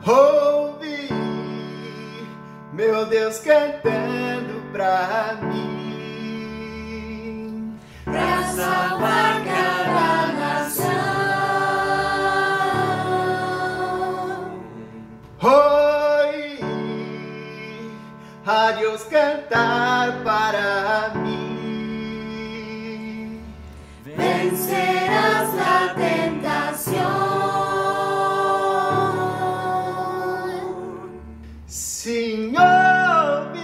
Ouvi meu Deus cantando pra mim, pra salvar cada nação. Oi, a Deus cantar para mim, Vencerás la tentación. sim, ouvi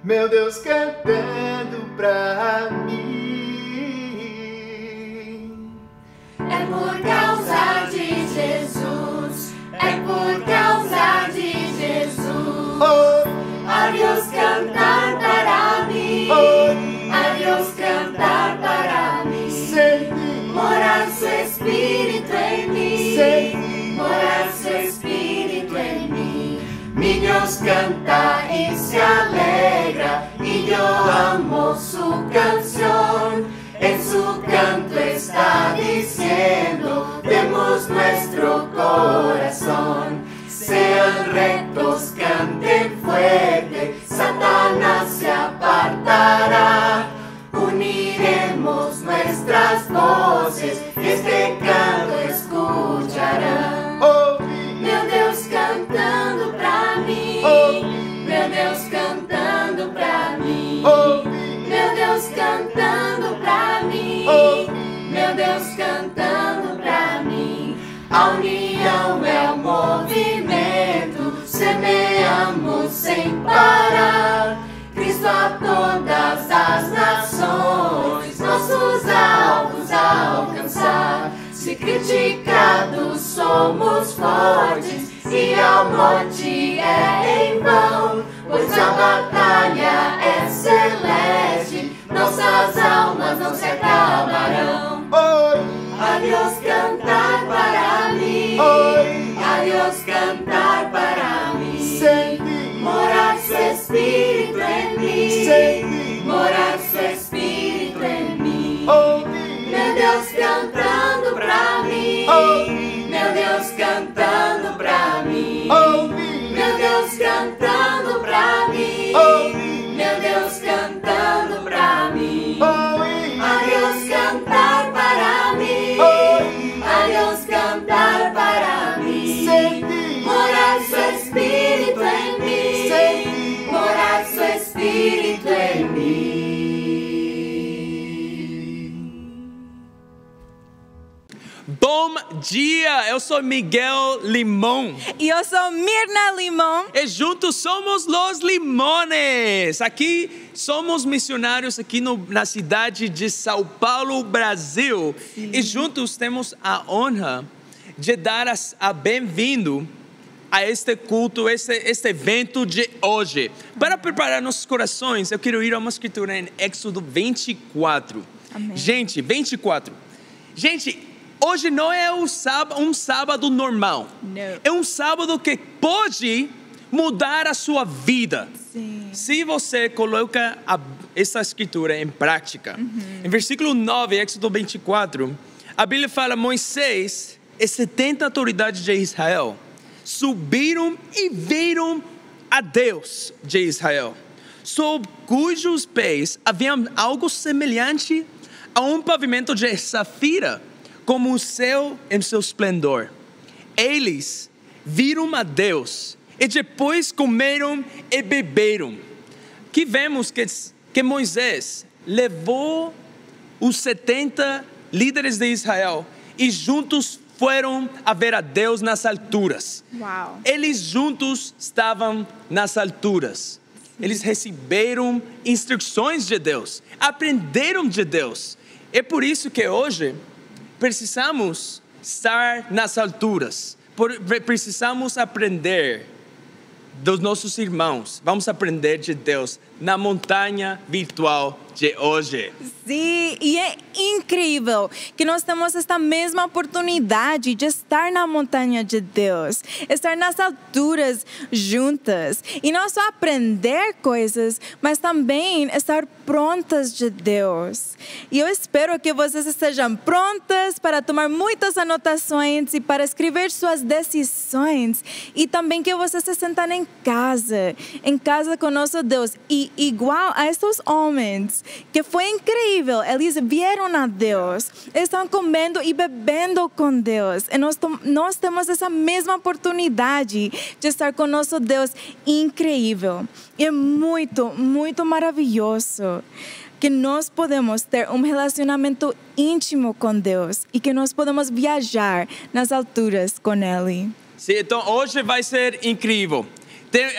meu Deus cantando pra mim. É por causa de Jesus, é por causa de Jesus. Oh, A Dios cantar para mí, a Dios cantar para mí. senti, Morar su espíritu en mí, senti, morar su espíritu en mí. Mi Dios canta y se alegra, y yo amo su canción. En su canto está diciendo, demos nuestro corazón. Sean rectos, canten fuerte, Satanás se apartará. Uniremos nuestras voces, este canto escuchará. ouvi, Meu Deus cantando pra mim, ouvi, meu Deus cantando pra mim, ouvi, meu Deus cantando pra mim, ouvi. meu Deus cantando pra mim. A união é o movimento, semeamos sem parar. Cristo a todas as nações, nossos alvos a alcançar. Se criticados somos fortes, e a morte é em vão, pois a batalha é celeste, nossas almas não se acabarão. Oi, A Dios cantar para mí, oi, a Dios cantar para mí. senti, Morar su espíritu en mí, senti, morar su espíritu en mí. ouvi, Meu Deus cantando pra mim, ouvi, meu Deus cantando pra mim, ouvi, meu Deus cantando pra mim, ouvi, meu Deus cantando pra mim. oi, A Dios cantar para mí, oi, a Dios cantar para mí. senti, Morar su espíritu en mí, senti, morar su espíritu en mí. Bom dia, eu sou Miguel Limão E eu sou Mirna Limão. e juntos somos Los Limones. Aqui somos missionários aqui na cidade de São Paulo, Brasil. E juntos temos a honra de dar a bem-vindo a este culto, este evento de hoje. Para preparar nossos corações, eu quero ir a uma escritura em Êxodo 24. Amém. Gente, 24. Gente, hoje não é um sábado normal. Não. É um sábado que pode mudar a sua vida. Sim. Se você coloca essa escritura em prática. Em versículo 9, Êxodo 24, a Bíblia fala: Moisés e 70 autoridades de Israel subiram e viram a Deus de Israel, sob cujos pés havia algo semelhante a um pavimento de safira, como o céu em seu esplendor. Eles viram a Deus e depois comeram e beberam. Que vemos que Moisés levou os 70 líderes de Israel e juntos foram a ver a Deus nas alturas. Uau. Eles juntos estavam nas alturas. Eles receberam instruções de Deus, aprenderam de Deus. É por isso que hoje precisamos estar nas alturas. Precisamos aprender dos nossos irmãos. Vamos aprender de Deus na montanha virtual de hoje. Sim, e é incrível que nós temos esta mesma oportunidade de estar na montanha de Deus, estar nas alturas juntas e não só aprender coisas, mas também estar prontas de Deus. E eu espero que vocês estejam prontas para tomar muitas anotações e para escrever suas decisões e também que vocês se sentam em casa com nosso Deus e igual a estes homens que foi incrível, eles vieram a Deus, estão comendo e bebendo com Deus. E nós temos essa mesma oportunidade de estar com nosso Deus incrível. E é muito, muito maravilhoso que nós podemos ter um relacionamento íntimo com Deus e que nós podemos viajar nas alturas com Ele. Sim, então hoje vai ser incrível.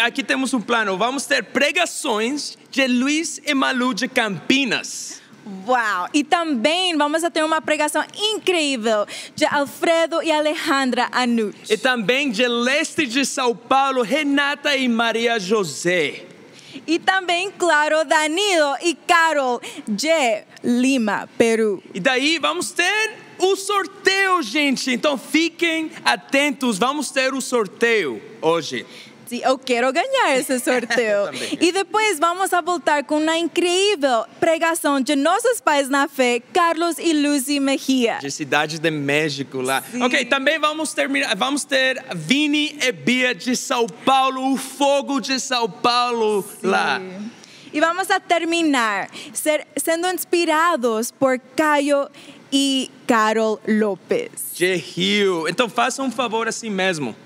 Aqui temos um plano, vamos ter pregações de Luiz e Malu de Campinas. Uau! E também vamos ter uma pregação incrível de Alfredo e Alejandra Anucci. E também de leste de São Paulo, Renata e Maria José. E também, claro, Danilo e Carol de Lima, Peru. E daí vamos ter o sorteio, gente. Então fiquem atentos, vamos ter o sorteio hoje. Eu quero ganhar esse sorteio. E depois vamos a voltar com uma incrível pregação de nossos pais na fé, Carlos e Lucy Mejia. De Cidade de México lá. Sim. Ok, também vamos ter Vini e Bia de São Paulo, o Fogo de São Paulo lá. E vamos a terminar sendo inspirados por Caio e Carol Lopes. De Rio. Então faça um favor assim mesmo.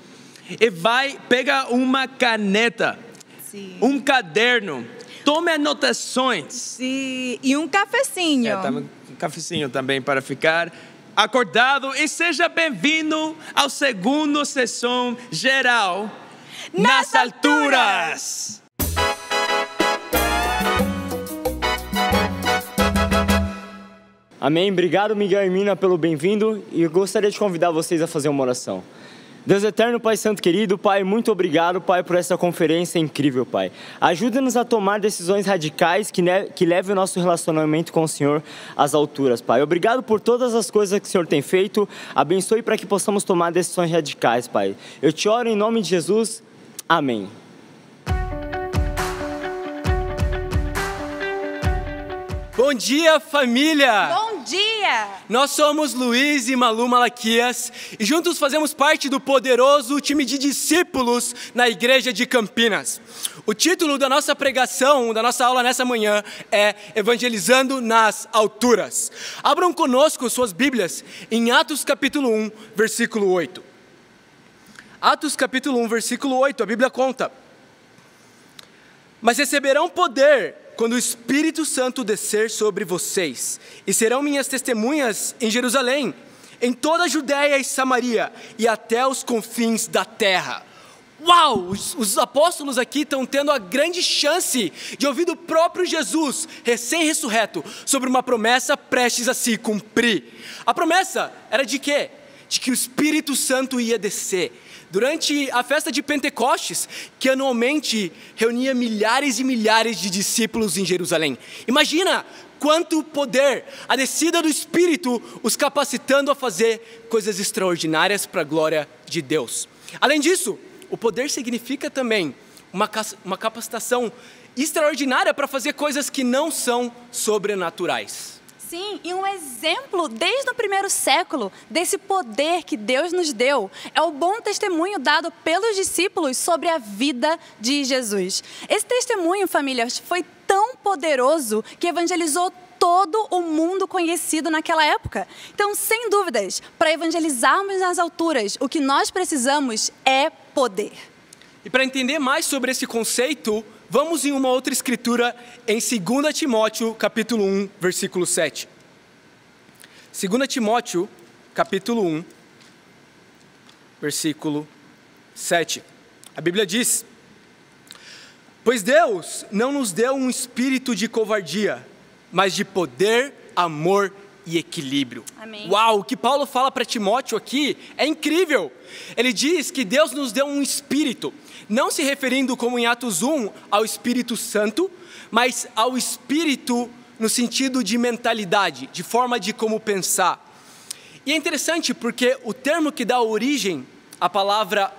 E vai pegar uma caneta, um caderno, tome anotações. Sim, e um cafezinho. Um cafezinho também para ficar acordado. E seja bem-vindo ao segundo sessão geral nas alturas. Amém. Obrigado, Miguel e Mina, pelo bem-vindo. E eu gostaria de convidar vocês a fazer uma oração. Deus eterno, Pai Santo querido, Pai, muito obrigado, Pai, por essa conferência incrível, Pai. Ajuda-nos a tomar decisões radicais que levem o nosso relacionamento com o Senhor às alturas, Pai. Obrigado por todas as coisas que o Senhor tem feito. Abençoe para que possamos tomar decisões radicais, Pai. Eu te oro em nome de Jesus. Amém. Bom dia, família! Bom dia! Nós somos Luiz e Malu Malaquias e juntos fazemos parte do poderoso time de discípulos na Igreja de Campinas. O título da nossa pregação, da nossa aula nessa manhã é Evangelizando nas Alturas. Abram conosco suas Bíblias em Atos capítulo 1, versículo 8. Atos capítulo 1, versículo 8, a Bíblia conta: Mas receberão poder quando o Espírito Santo descer sobre vocês, e serão minhas testemunhas em Jerusalém, em toda a Judéia e Samaria, e até os confins da terra. Uau! Os apóstolos aqui estão tendo a grande chance de ouvir do próprio Jesus, recém-ressurreto, sobre uma promessa prestes a se cumprir. A promessa era de quê? De que o Espírito Santo ia descer. Durante a festa de Pentecostes, que anualmente reunia milhares e milhares de discípulos em Jerusalém. Imagina quanto poder, a descida do Espírito os capacitando a fazer coisas extraordinárias para a glória de Deus. Além disso, o poder significa também uma capacitação extraordinária para fazer coisas que não são sobrenaturais. Sim, e um exemplo desde o primeiro século desse poder que Deus nos deu é o bom testemunho dado pelos discípulos sobre a vida de Jesus. Esse testemunho, famílias, foi tão poderoso que evangelizou todo o mundo conhecido naquela época. Então, sem dúvidas, para evangelizarmos nas alturas, o que nós precisamos é poder. E para entender mais sobre esse conceito, vamos em uma outra escritura em 2 Timóteo, capítulo 1, versículo 7. 2 Timóteo, capítulo 1, versículo 7. A Bíblia diz: Pois Deus não nos deu um espírito de covardia, mas de poder, amor e equilíbrio. Amém. Uau, o que Paulo fala para Timóteo aqui é incrível. Ele diz que Deus nos deu um espírito, não se referindo como em Atos 1 ao Espírito Santo, mas ao espírito no sentido de mentalidade, de forma de como pensar. E é interessante porque o termo que dá origem à palavra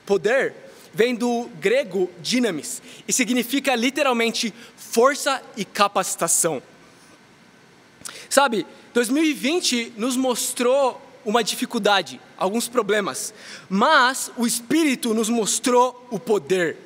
poder vem do grego dynamis e significa literalmente força e capacitação. Sabe, 2020 nos mostrou uma dificuldade, alguns problemas, mas o Espírito nos mostrou o poder.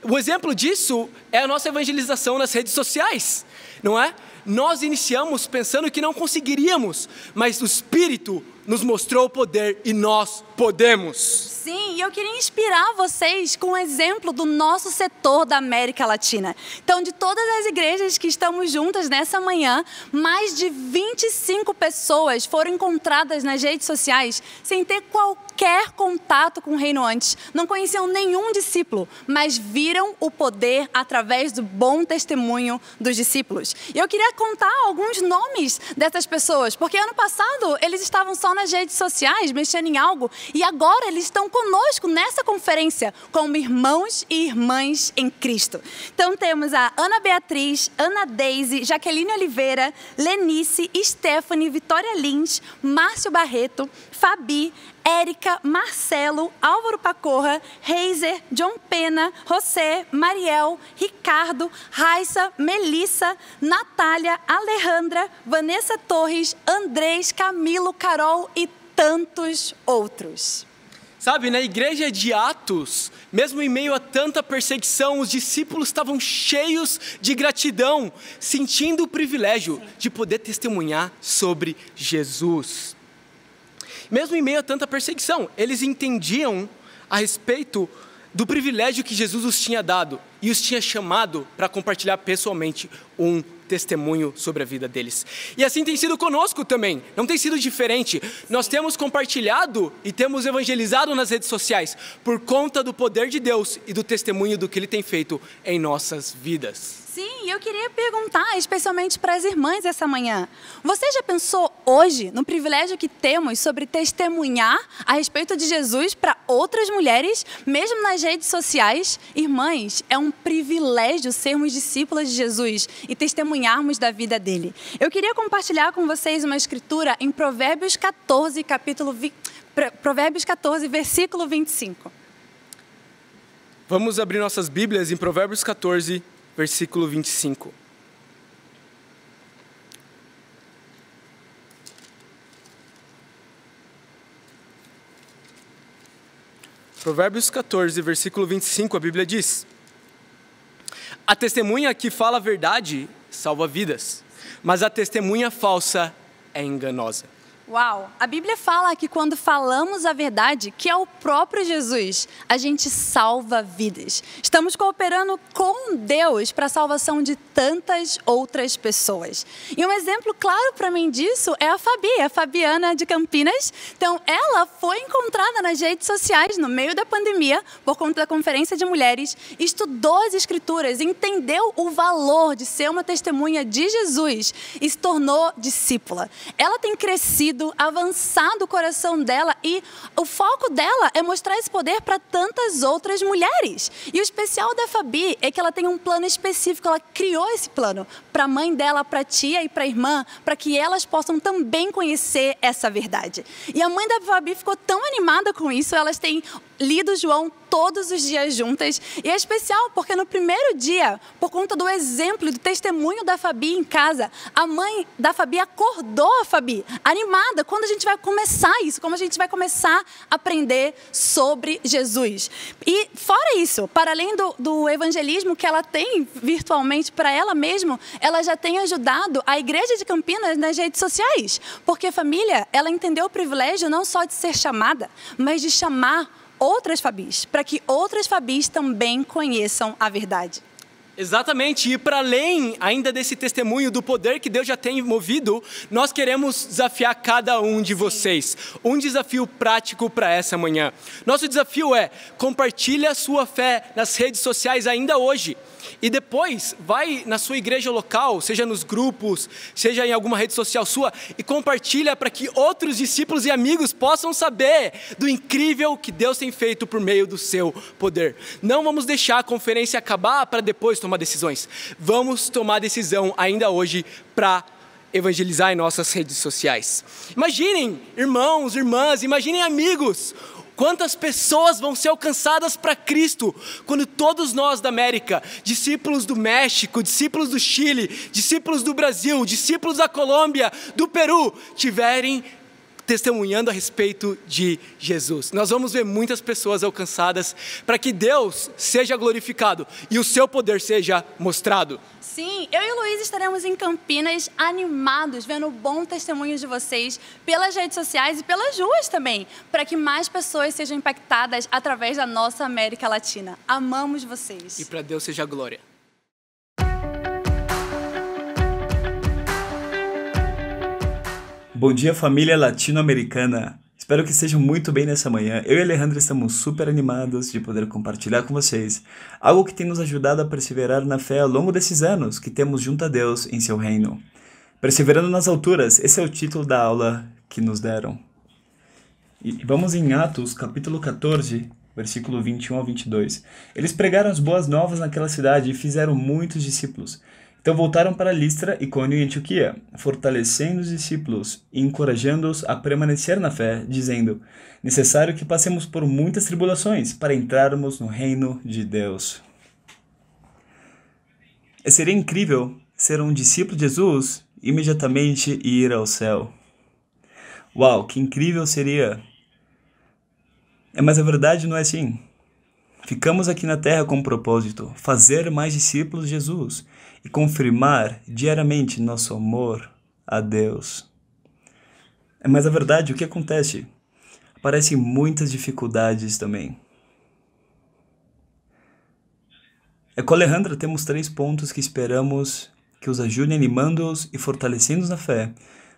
Um exemplo disso é a nossa evangelização nas redes sociais, não é? Nós iniciamos pensando que não conseguiríamos, mas o Espírito nos mostrou o poder e nós podemos. Sim, e eu queria inspirar vocês com um exemplo do nosso setor da América Latina. Então, de todas as igrejas que estamos juntas nessa manhã, mais de 25 pessoas foram encontradas nas redes sociais sem ter qualquer contato com o reino antes. Não conheciam nenhum discípulo, mas viram o poder através do bom testemunho dos discípulos. E eu queria contar alguns nomes dessas pessoas, porque ano passado eles estavam só nas redes sociais, mexendo em algo, e agora eles estão conosco nessa conferência, como irmãos e irmãs em Cristo. Então temos a Ana Beatriz, Ana Deise, Jaqueline Oliveira, Lenice, Stephanie, Vitória Lins, Márcio Barreto, Fabi, Érica, Marcelo, Álvaro Pacorra, Reiser, John Pena, José, Mariel, Ricardo, Raissa, Melissa, Natália, Alejandra, Vanessa Torres, Andrés, Camilo, Carol e tantos outros. Sabe, na igreja de Atos, mesmo em meio a tanta perseguição, os discípulos estavam cheios de gratidão, sentindo o privilégio de poder testemunhar sobre Jesus. Mesmo em meio a tanta perseguição, eles entendiam a respeito do privilégio que Jesus os tinha dado e os tinha chamado para compartilhar pessoalmente um testemunho sobre a vida deles. E assim tem sido conosco também, não tem sido diferente. Nós temos compartilhado e temos evangelizado nas redes sociais por conta do poder de Deus e do testemunho do que Ele tem feito em nossas vidas. Sim, eu queria perguntar especialmente para as irmãs essa manhã. Você já pensou hoje no privilégio que temos sobre testemunhar a respeito de Jesus para outras mulheres, mesmo nas redes sociais? Irmãs, é um privilégio sermos discípulas de Jesus e testemunharmos da vida dele. Eu queria compartilhar com vocês uma escritura em Provérbios 14, Provérbios 14, versículo 25. Vamos abrir nossas Bíblias em Provérbios 14, versículo 25. Provérbios 14, versículo 25, a Bíblia diz: a testemunha que fala a verdade salva vidas, mas a testemunha falsa é enganosa. Uau! A Bíblia fala que quando falamos a verdade, que é o próprio Jesus, a gente salva vidas. Estamos cooperando com Deus para a salvação de tantas outras pessoas. E um exemplo claro para mim disso é a Fabi, a Fabiana de Campinas. Então, ela foi encontrada nas redes sociais no meio da pandemia, por conta da conferência de mulheres, estudou as escrituras, entendeu o valor de ser uma testemunha de Jesus e se tornou discípula. Ela tem crescido, avançado o coração dela e o foco dela é mostrar esse poder para tantas outras mulheres. E o especial da Fabi é que ela tem um plano específico, ela criou esse plano para a mãe dela, para a tia e para a irmã, para que elas possam também conhecer essa verdade. E a mãe da Fabi ficou tão animada com isso, elas têm lido João todos os dias juntas. E é especial porque no primeiro dia, por conta do exemplo e do testemunho da Fabi em casa, a mãe da Fabi acordou a Fabi, animada, quando a gente vai começar isso, como a gente vai começar a aprender sobre Jesus. E fora isso, para além do evangelismo que ela tem virtualmente para ela mesma, ela já tem ajudado a igreja de Campinas nas redes sociais. Porque família, ela entendeu o privilégio não só de ser chamada, mas de chamar outras Fabis, para que outras Fabis também conheçam a verdade. Exatamente, e para além ainda desse testemunho do poder que Deus já tem movido, nós queremos desafiar cada um de vocês. Um desafio prático para essa manhã. Nosso desafio é: compartilhe a sua fé nas redes sociais ainda hoje. E depois, vai na sua igreja local, seja nos grupos, seja em alguma rede social sua, e compartilha para que outros discípulos e amigos possam saber do incrível que Deus tem feito por meio do seu poder. Não vamos deixar a conferência acabar para depois tomar tomar decisões. Vamos tomar decisão ainda hoje para evangelizar em nossas redes sociais. Imaginem, irmãos, irmãs, imaginem amigos. Quantas pessoas vão ser alcançadas para Cristo quando todos nós da América, discípulos do México, discípulos do Chile, discípulos do Brasil, discípulos da Colômbia, do Peru, tiverem testemunhando a respeito de Jesus. Nós vamos ver muitas pessoas alcançadas para que Deus seja glorificado e o seu poder seja mostrado. Sim, eu e o Luiz estaremos em Campinas animados, vendo o bom testemunho de vocês pelas redes sociais e pelas ruas também, para que mais pessoas sejam impactadas através da nossa América Latina. Amamos vocês. E para Deus seja a glória. Bom dia, família latino-americana. Espero que estejam muito bem nessa manhã. Eu e a Alejandra estamos super animados de poder compartilhar com vocês algo que tem nos ajudado a perseverar na fé ao longo desses anos que temos junto a Deus em seu reino. Perseverando nas alturas, esse é o título da aula que nos deram. E vamos em Atos, capítulo 14, versículo 21 ao 22. Eles pregaram as boas novas naquela cidade e fizeram muitos discípulos. Então voltaram para Listra, Icônio e Antioquia, fortalecendo os discípulos e encorajando-os a permanecer na fé, dizendo: necessário que passemos por muitas tribulações para entrarmos no reino de Deus. Seria incrível ser um discípulo de Jesus e imediatamente ir ao céu. Uau, que incrível seria! Mas a verdade não é assim. Ficamos aqui na terra com um propósito: fazer mais discípulos de Jesus e confirmar diariamente nosso amor a Deus. Mas a verdade, o que acontece? Aparecem muitas dificuldades também. Com a Alejandra temos 3 pontos que esperamos que os ajudem animando-os e fortalecendo-os na fé,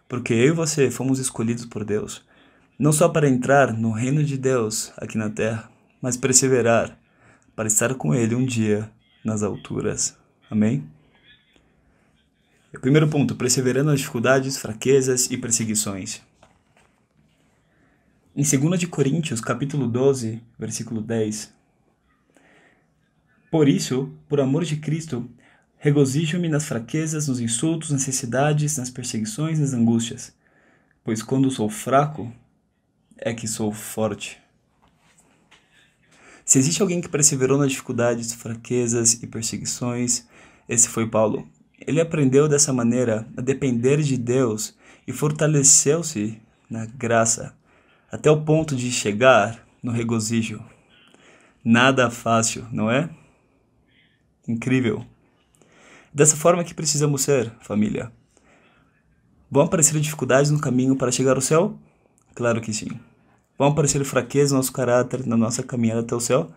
porque eu e você fomos escolhidos por Deus, não só para entrar no reino de Deus aqui na terra, mas perseverar para estar com Ele um dia nas alturas. Amém? O primeiro ponto, perseverando nas dificuldades, fraquezas e perseguições. Em 2 Coríntios, capítulo 12, versículo 10. Por isso, por amor de Cristo, regozijo-me nas fraquezas, nos insultos, nas necessidades, nas perseguições, nas angústias. Pois quando sou fraco, é que sou forte. Se existe alguém que perseverou nas dificuldades, fraquezas e perseguições, esse foi Paulo. Ele aprendeu dessa maneira a depender de Deus e fortaleceu-se na graça, até o ponto de chegar no regozijo. Nada fácil, não é? Incrível. Dessa forma que precisamos ser, família. Vão aparecer dificuldades no caminho para chegar ao céu? Claro que sim. Vão aparecer fraquezas no nosso caráter, na nossa caminhada até o céu?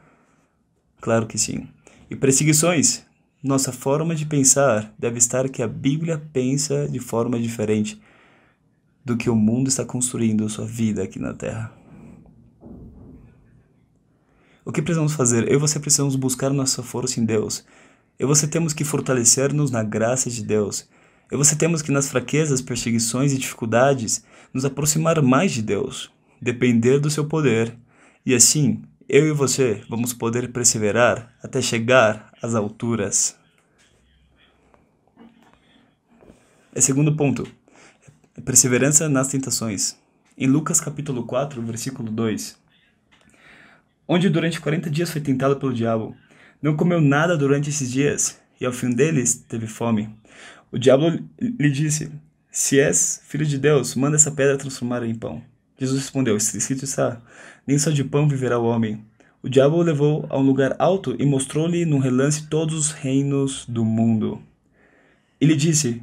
Claro que sim. E perseguições? Nossa forma de pensar deve estar que a Bíblia pensa de forma diferente do que o mundo está construindo sua vida aqui na Terra. O que precisamos fazer? Eu e você precisamos buscar nossa força em Deus. Eu e você temos que fortalecer-nos na graça de Deus. Eu e você temos que nas fraquezas, perseguições e dificuldades nos aproximar mais de Deus, depender do seu poder e assim eu e você vamos poder perseverar até chegar às alturas. Segundo ponto, perseverança nas tentações. Em Lucas capítulo 4, versículo 2, onde durante 40 dias foi tentado pelo diabo, não comeu nada durante esses dias, e ao fim deles teve fome. O diabo lhe disse: se és filho de Deus, manda essa pedra transformar em pão. Jesus respondeu: escrito está, nem só de pão viverá o homem. O diabo o levou a um lugar alto e mostrou-lhe num relance todos os reinos do mundo. E lhe disse: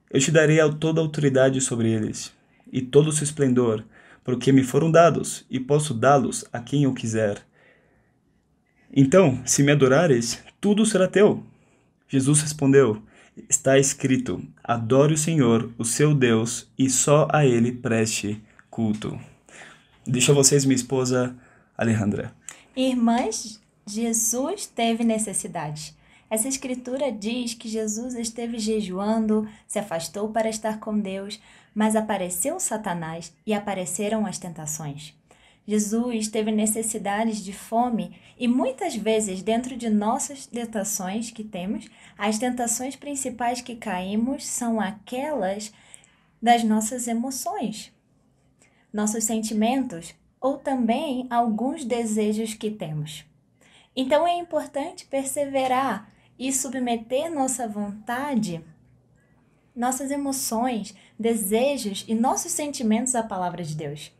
eu te darei toda a autoridade sobre eles, e todo o seu esplendor, porque me foram dados, e posso dá-los a quem eu quiser. Então, se me adorares, tudo será teu. Jesus respondeu: está escrito, adore o Senhor, o seu Deus, e só a Ele preste culto. Deixo a vocês minha esposa Alejandra. Irmãs, Jesus teve necessidade. Essa escritura diz que Jesus esteve jejuando, se afastou para estar com Deus, mas apareceu Satanás e apareceram as tentações. Jesus teve necessidades de fome e muitas vezes dentro de nossas tentações que temos, as tentações principais que caímos são aquelas das nossas emoções, nossos sentimentos ou também alguns desejos que temos. Então é importante perseverar e submeter nossa vontade, nossas emoções, desejos e nossos sentimentos à palavra de Deus.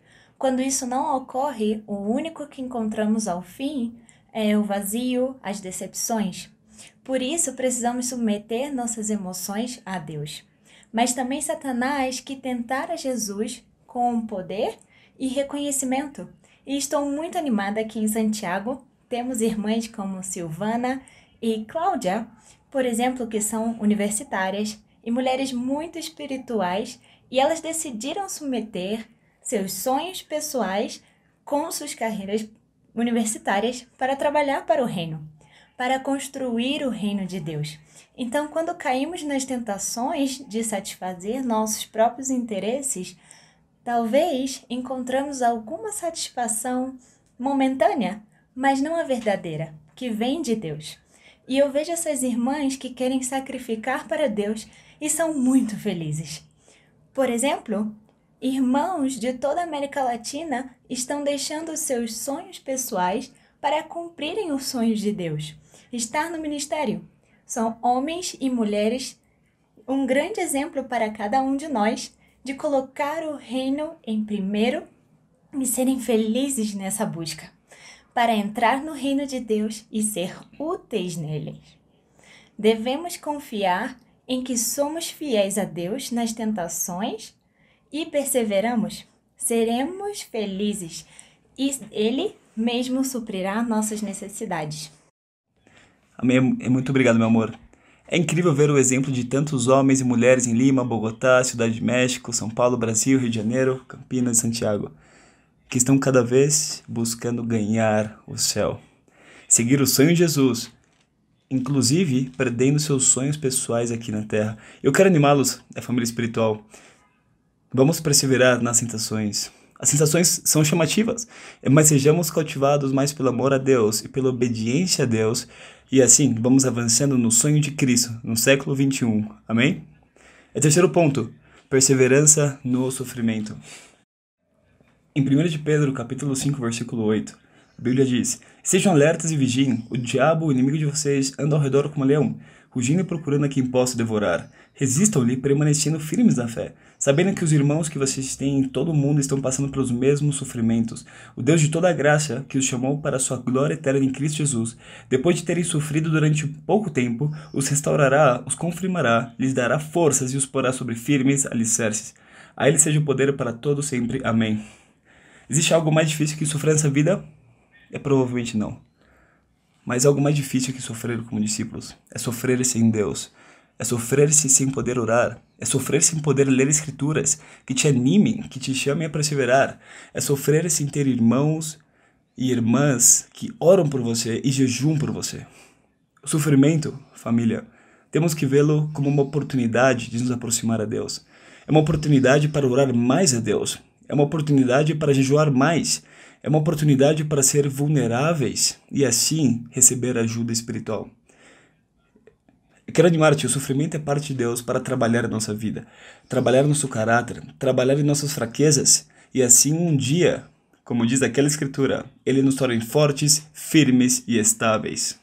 Quando isso não ocorre, o único que encontramos ao fim é o vazio, as decepções. Por isso, precisamos submeter nossas emoções a Deus. Mas também Satanás que tentara Jesus com poder e reconhecimento. E estou muito animada aqui em Santiago. Temos irmãs como Silvana e Cláudia, por exemplo, que são universitárias e mulheres muito espirituais, e elas decidiram submeter seus sonhos pessoais com suas carreiras universitárias para trabalhar para o reino, para construir o reino de Deus. Então, quando caímos nas tentações de satisfazer nossos próprios interesses, talvez encontramos alguma satisfação momentânea, mas não a verdadeira, que vem de Deus. E eu vejo essas irmãs que querem sacrificar para Deus e são muito felizes. Por exemplo, irmãos de toda a América Latina estão deixando seus sonhos pessoais para cumprirem os sonhos de Deus. Estar no ministério. São homens e mulheres, um grande exemplo para cada um de nós, de colocar o reino em primeiro e serem felizes nessa busca, para entrar no reino de Deus e ser úteis nele. Devemos confiar em que somos fiéis a Deus nas tentações e perseveramos, seremos felizes e Ele mesmo suprirá nossas necessidades. Amém. Muito obrigado, meu amor. É incrível ver o exemplo de tantos homens e mulheres em Lima, Bogotá, Cidade de México, São Paulo, Brasil, Rio de Janeiro, Campinas e Santiago, que estão cada vez buscando ganhar o céu, seguir o sonho de Jesus, inclusive perdendo seus sonhos pessoais aqui na terra. Eu quero animá-los, a família espiritual. Vamos perseverar nas tentações. As tentações são chamativas, mas sejamos cautivados mais pelo amor a Deus e pela obediência a Deus, e assim vamos avançando no sonho de Cristo, no século 21. Amém? Terceiro ponto, perseverança no sofrimento. Em 1 de Pedro, capítulo 5, versículo 8, a Bíblia diz: Sejam alertas e vigiem, o diabo, o inimigo de vocês, anda ao redor como um leão, rugindo e procurando a quem possa devorar. Resistam-lhe, permanecendo firmes na fé, sabendo que os irmãos que vocês têm em todo o mundo estão passando pelos mesmos sofrimentos. O Deus de toda a graça, que os chamou para a sua glória eterna em Cristo Jesus, depois de terem sofrido durante pouco tempo, os restaurará, os confirmará, lhes dará forças e os porá sobre firmes alicerces. A Ele seja o poder para todo sempre. Amém. Existe algo mais difícil que sofrer nessa vida? Provavelmente não. Mas algo mais difícil que sofrer como discípulos é sofrer sem Deus. É sofrer-se sem poder orar. É sofrer sem poder ler escrituras que te animem, que te chamem a perseverar. É sofrer sem ter irmãos e irmãs que oram por você e jejuam por você. O sofrimento, família, temos que vê-lo como uma oportunidade de nos aproximar a Deus. É uma oportunidade para orar mais a Deus. É uma oportunidade para jejuar mais. É uma oportunidade para ser vulneráveis e assim receber ajuda espiritual. Eu quero animar-te, o sofrimento é parte de Deus para trabalhar a nossa vida, trabalhar nosso caráter, trabalhar em nossas fraquezas e assim um dia, como diz aquela escritura, Ele nos torne fortes, firmes e estáveis.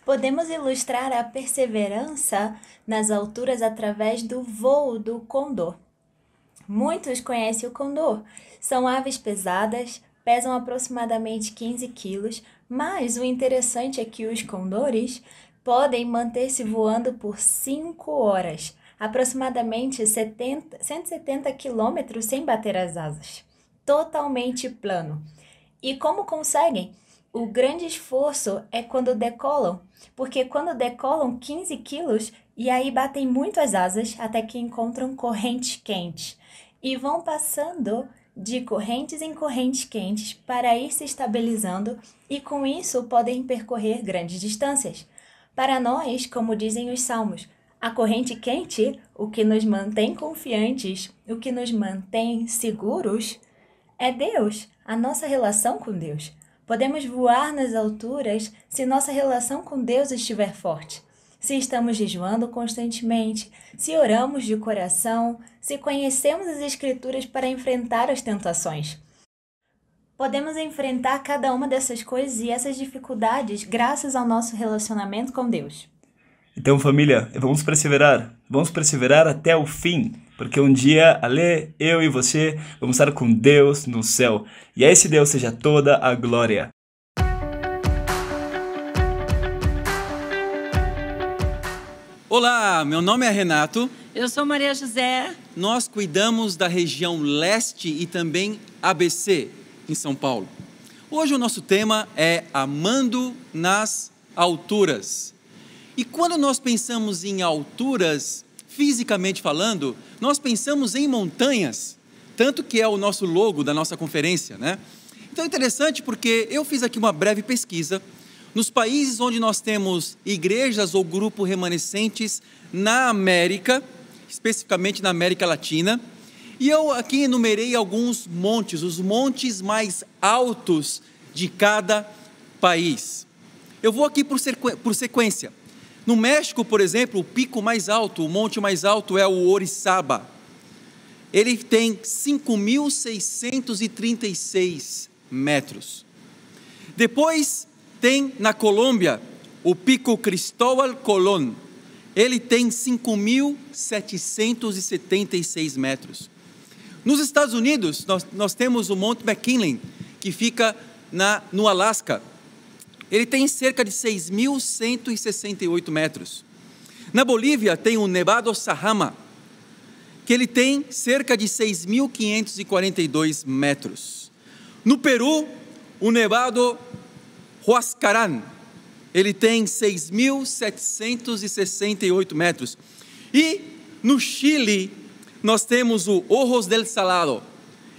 Podemos ilustrar a perseverança nas alturas através do voo do condor. Muitos conhecem o condor. São aves pesadas, pesam aproximadamente 15 quilos, mas o interessante é que os condores podem manter-se voando por 5 horas, aproximadamente 170 quilômetros sem bater as asas, totalmente plano. E como conseguem? O grande esforço é quando decolam, porque quando decolam 15 quilos e aí batem muito as asas até que encontram correntes quentes e vão passando de correntes em correntes quentes para ir se estabilizando e com isso podem percorrer grandes distâncias. Para nós, como dizem os salmos, a corrente quente, o que nos mantém confiantes, o que nos mantém seguros, É Deus, a nossa relação com Deus. Podemos voar nas alturas se nossa relação com Deus estiver forte. Se estamos jejuando constantemente, se oramos de coração, se conhecemos as Escrituras para enfrentar as tentações. Podemos enfrentar cada uma dessas coisas e essas dificuldades graças ao nosso relacionamento com Deus. Então, família, vamos perseverar até o fim, porque um dia, Ale, eu e você, vamos estar com Deus no céu, e a esse Deus seja toda a glória. Olá, meu nome é Renato. Eu sou Maria José. Nós cuidamos da região leste e também ABC, em São Paulo. Hoje o nosso tema é Amando nas Alturas. E quando nós pensamos em alturas, fisicamente falando, nós pensamos em montanhas, tanto que é o nosso logo da nossa conferência, né? Então é interessante porque eu fiz aqui uma breve pesquisa nos países onde nós temos igrejas ou grupos remanescentes na América, especificamente na América Latina, e eu aqui enumerei alguns montes, os montes mais altos de cada país. Eu vou aqui por sequência. No México, por exemplo, o pico mais alto, o monte mais alto é o Orizaba. Ele tem 5.636 metros. Depois tem na Colômbia o Pico Cristóbal Colón. Ele tem 5.776 metros. Nos Estados Unidos, nós temos o Monte McKinley, que fica no Alasca. Ele tem cerca de 6.168 metros. Na Bolívia tem o Nevado Sajama, que ele tem cerca de 6.542 metros. No Peru, o Nevado Huascarán, ele tem 6.768 metros. E no Chile, nós temos o Ojos del Salado,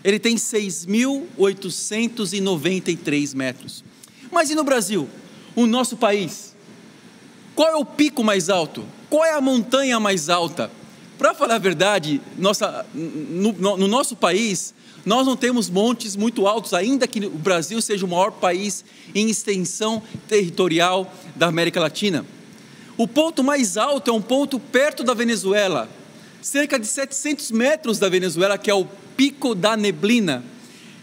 ele tem 6.893 metros. Mas e no Brasil, o nosso país? Qual é o pico mais alto? Qual é a montanha mais alta? Para falar a verdade, no nosso país, nós não temos montes muito altos, ainda que o Brasil seja o maior país em extensão territorial da América Latina. O ponto mais alto é um ponto perto da Venezuela, cerca de 700 metros da Venezuela, que é o Pico da Neblina.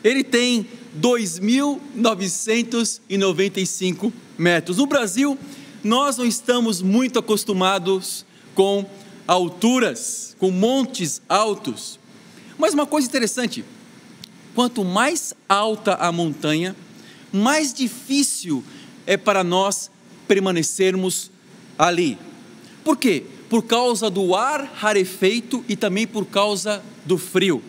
Ele tem 2.995 metros. No Brasil, nós não estamos muito acostumados com alturas, com montes altos. Mas uma coisa interessante, quanto mais alta a montanha, mais difícil é para nós permanecermos ali. Por quê? Por causa do ar rarefeito e também por causa do frio.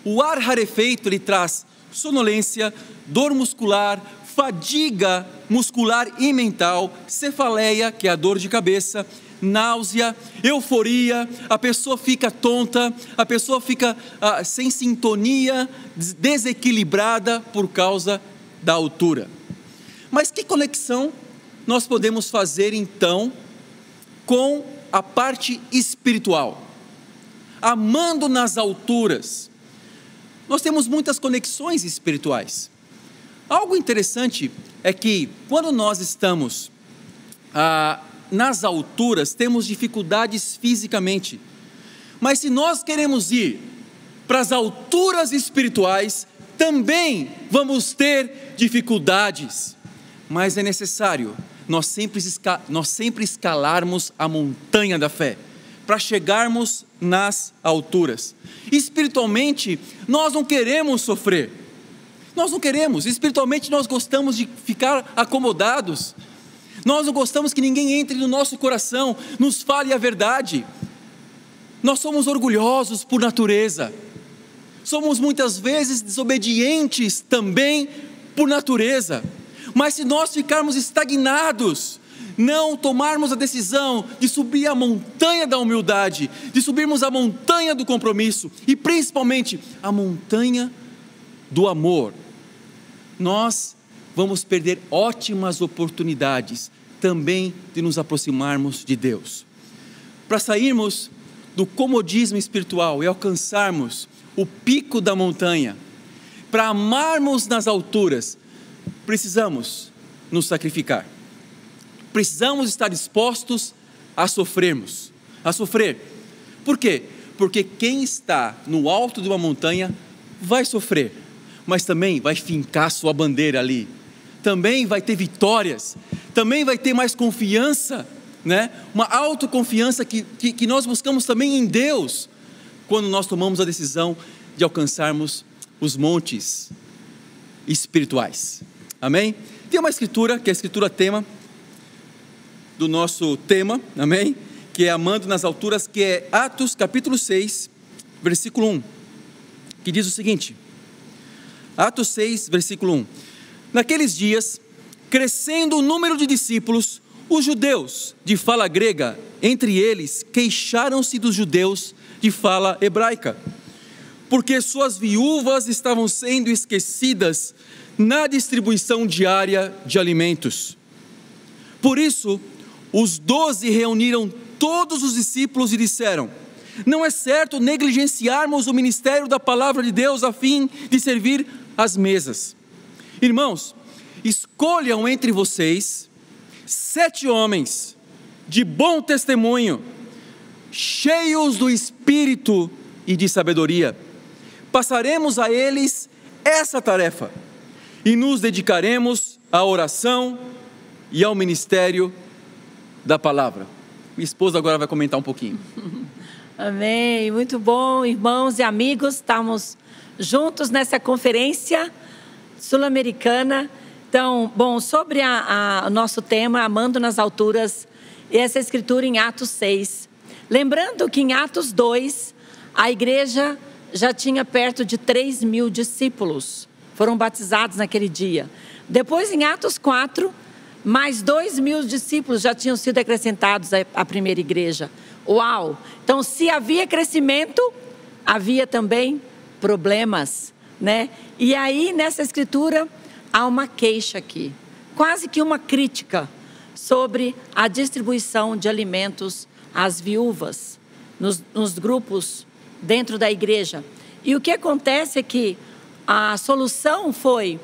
O ar rarefeito, ele traz sonolência, dor muscular, fadiga muscular e mental, cefaleia, que é a dor de cabeça, náusea, euforia, a pessoa fica tonta, a pessoa fica sem sintonia, desequilibrada por causa da altura. Mas que conexão nós podemos fazer então com a parte espiritual? Amando nas alturas. Nós temos muitas conexões espirituais. Algo interessante é que quando nós estamos nas alturas, temos dificuldades fisicamente. Mas se nós queremos ir para as alturas espirituais, também vamos ter dificuldades. Mas é necessário nós sempre escalarmos a montanha da fé, para chegarmos nas alturas. Espiritualmente, nós não queremos sofrer. Nós não queremos. Espiritualmente, nós gostamos de ficar acomodados. Nós não gostamos que ninguém entre no nosso coração, nos fale a verdade. Nós somos orgulhosos por natureza. Somos muitas vezes desobedientes também por natureza. Mas se nós ficarmos estagnados, não tomarmos a decisão de subir a montanha da humildade, de subirmos a montanha do compromisso e principalmente a montanha do amor, nós vamos perder ótimas oportunidades também de nos aproximarmos de Deus. Para sairmos do comodismo espiritual e alcançarmos o pico da montanha, para amarmos nas alturas, precisamos nos sacrificar. Precisamos estar dispostos a sofrermos, a sofrer. Por quê? Porque quem está no alto de uma montanha vai sofrer, mas também vai fincar sua bandeira ali. Também vai ter vitórias, também vai ter mais confiança, né? Uma autoconfiança que nós buscamos também em Deus, quando nós tomamos a decisão de alcançarmos os montes espirituais. Amém? Tem uma escritura, que é a escritura tema do nosso tema, amém? Que é amando nas alturas, que é Atos capítulo 6, versículo 1, que diz o seguinte, Atos 6, versículo 1, naqueles dias, crescendo o número de discípulos, os judeus de fala grega, entre eles, queixaram-se dos judeus de fala hebraica, porque suas viúvas estavam sendo esquecidas na distribuição diária de alimentos. Por isso, os 12 reuniram todos os discípulos e disseram: não é certo negligenciarmos o ministério da palavra de Deus a fim de servir às mesas. Irmãos, escolham entre vocês 7 homens de bom testemunho, cheios do Espírito e de sabedoria. Passaremos a eles essa tarefa e nos dedicaremos à oração e ao ministério da palavra. Minha esposa agora vai comentar um pouquinho. Amém, muito bom, irmãos e amigos, estamos juntos nessa conferência sul-americana. Então, bom, sobre o nosso tema, amando nas alturas, essa escritura em Atos 6. Lembrando que em Atos 2, a igreja já tinha perto de 3.000 discípulos, foram batizados naquele dia. Depois em Atos 4, mais 2.000 discípulos já tinham sido acrescentados à primeira igreja. Uau! Então, se havia crescimento, havia também problemas, né? E aí, nessa escritura, há uma queixa aqui, quase que uma crítica sobre a distribuição de alimentos às viúvas, nos grupos dentro da igreja. E o que acontece é que a solução foi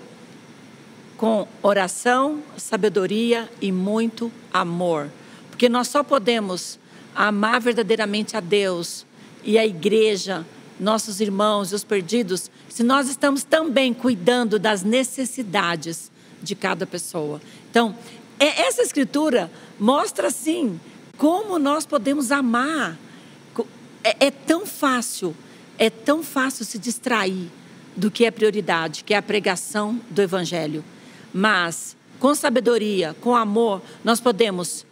com oração, sabedoria e muito amor. Porque nós só podemos amar verdadeiramente a Deus e a igreja, nossos irmãos e os perdidos, se nós estamos também cuidando das necessidades de cada pessoa. Então, essa escritura mostra, assim, como nós podemos amar. É tão fácil se distrair do que é prioridade, que é a pregação do Evangelho. Mas, com sabedoria, com amor, nós podemos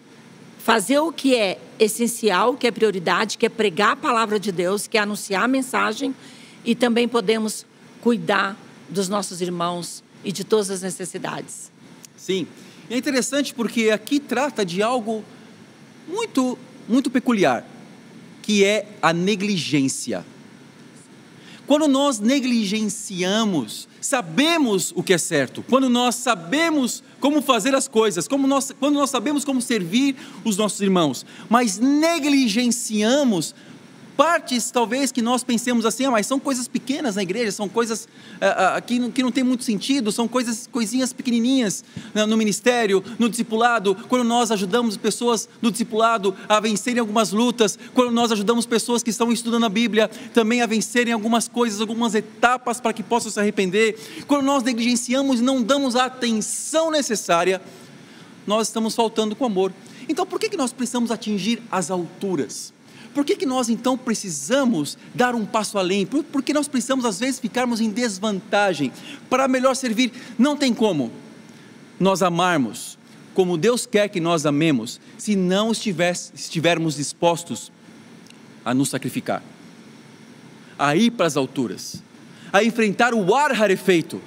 fazer o que é essencial, o que é prioridade, que é pregar a palavra de Deus, que é anunciar a mensagem, e também podemos cuidar dos nossos irmãos e de todas as necessidades. Sim, é interessante porque aqui trata de algo muito, muito peculiar, que é a negligência. Quando nós negligenciamos, sabemos o que é certo, quando nós sabemos como fazer as coisas, quando nós sabemos como servir os nossos irmãos, mas negligenciamos partes talvez que nós pensemos assim, mas são coisas pequenas na igreja, são coisas que não tem muito sentido, são coisinhas pequenininhas no ministério, no discipulado, quando nós ajudamos pessoas no discipulado a vencerem algumas lutas, quando nós ajudamos pessoas que estão estudando a Bíblia também a vencerem algumas coisas, algumas etapas para que possam se arrepender, quando nós negligenciamos e não damos a atenção necessária, nós estamos faltando com amor. Então por que nós precisamos atingir as alturas? Por que nós então precisamos dar um passo além? Por que nós precisamos às vezes ficarmos em desvantagem? Para melhor servir, não tem como nós amarmos como Deus quer que nós amemos, se não estivermos dispostos a nos sacrificar, a ir para as alturas, a enfrentar o ar rarefeito,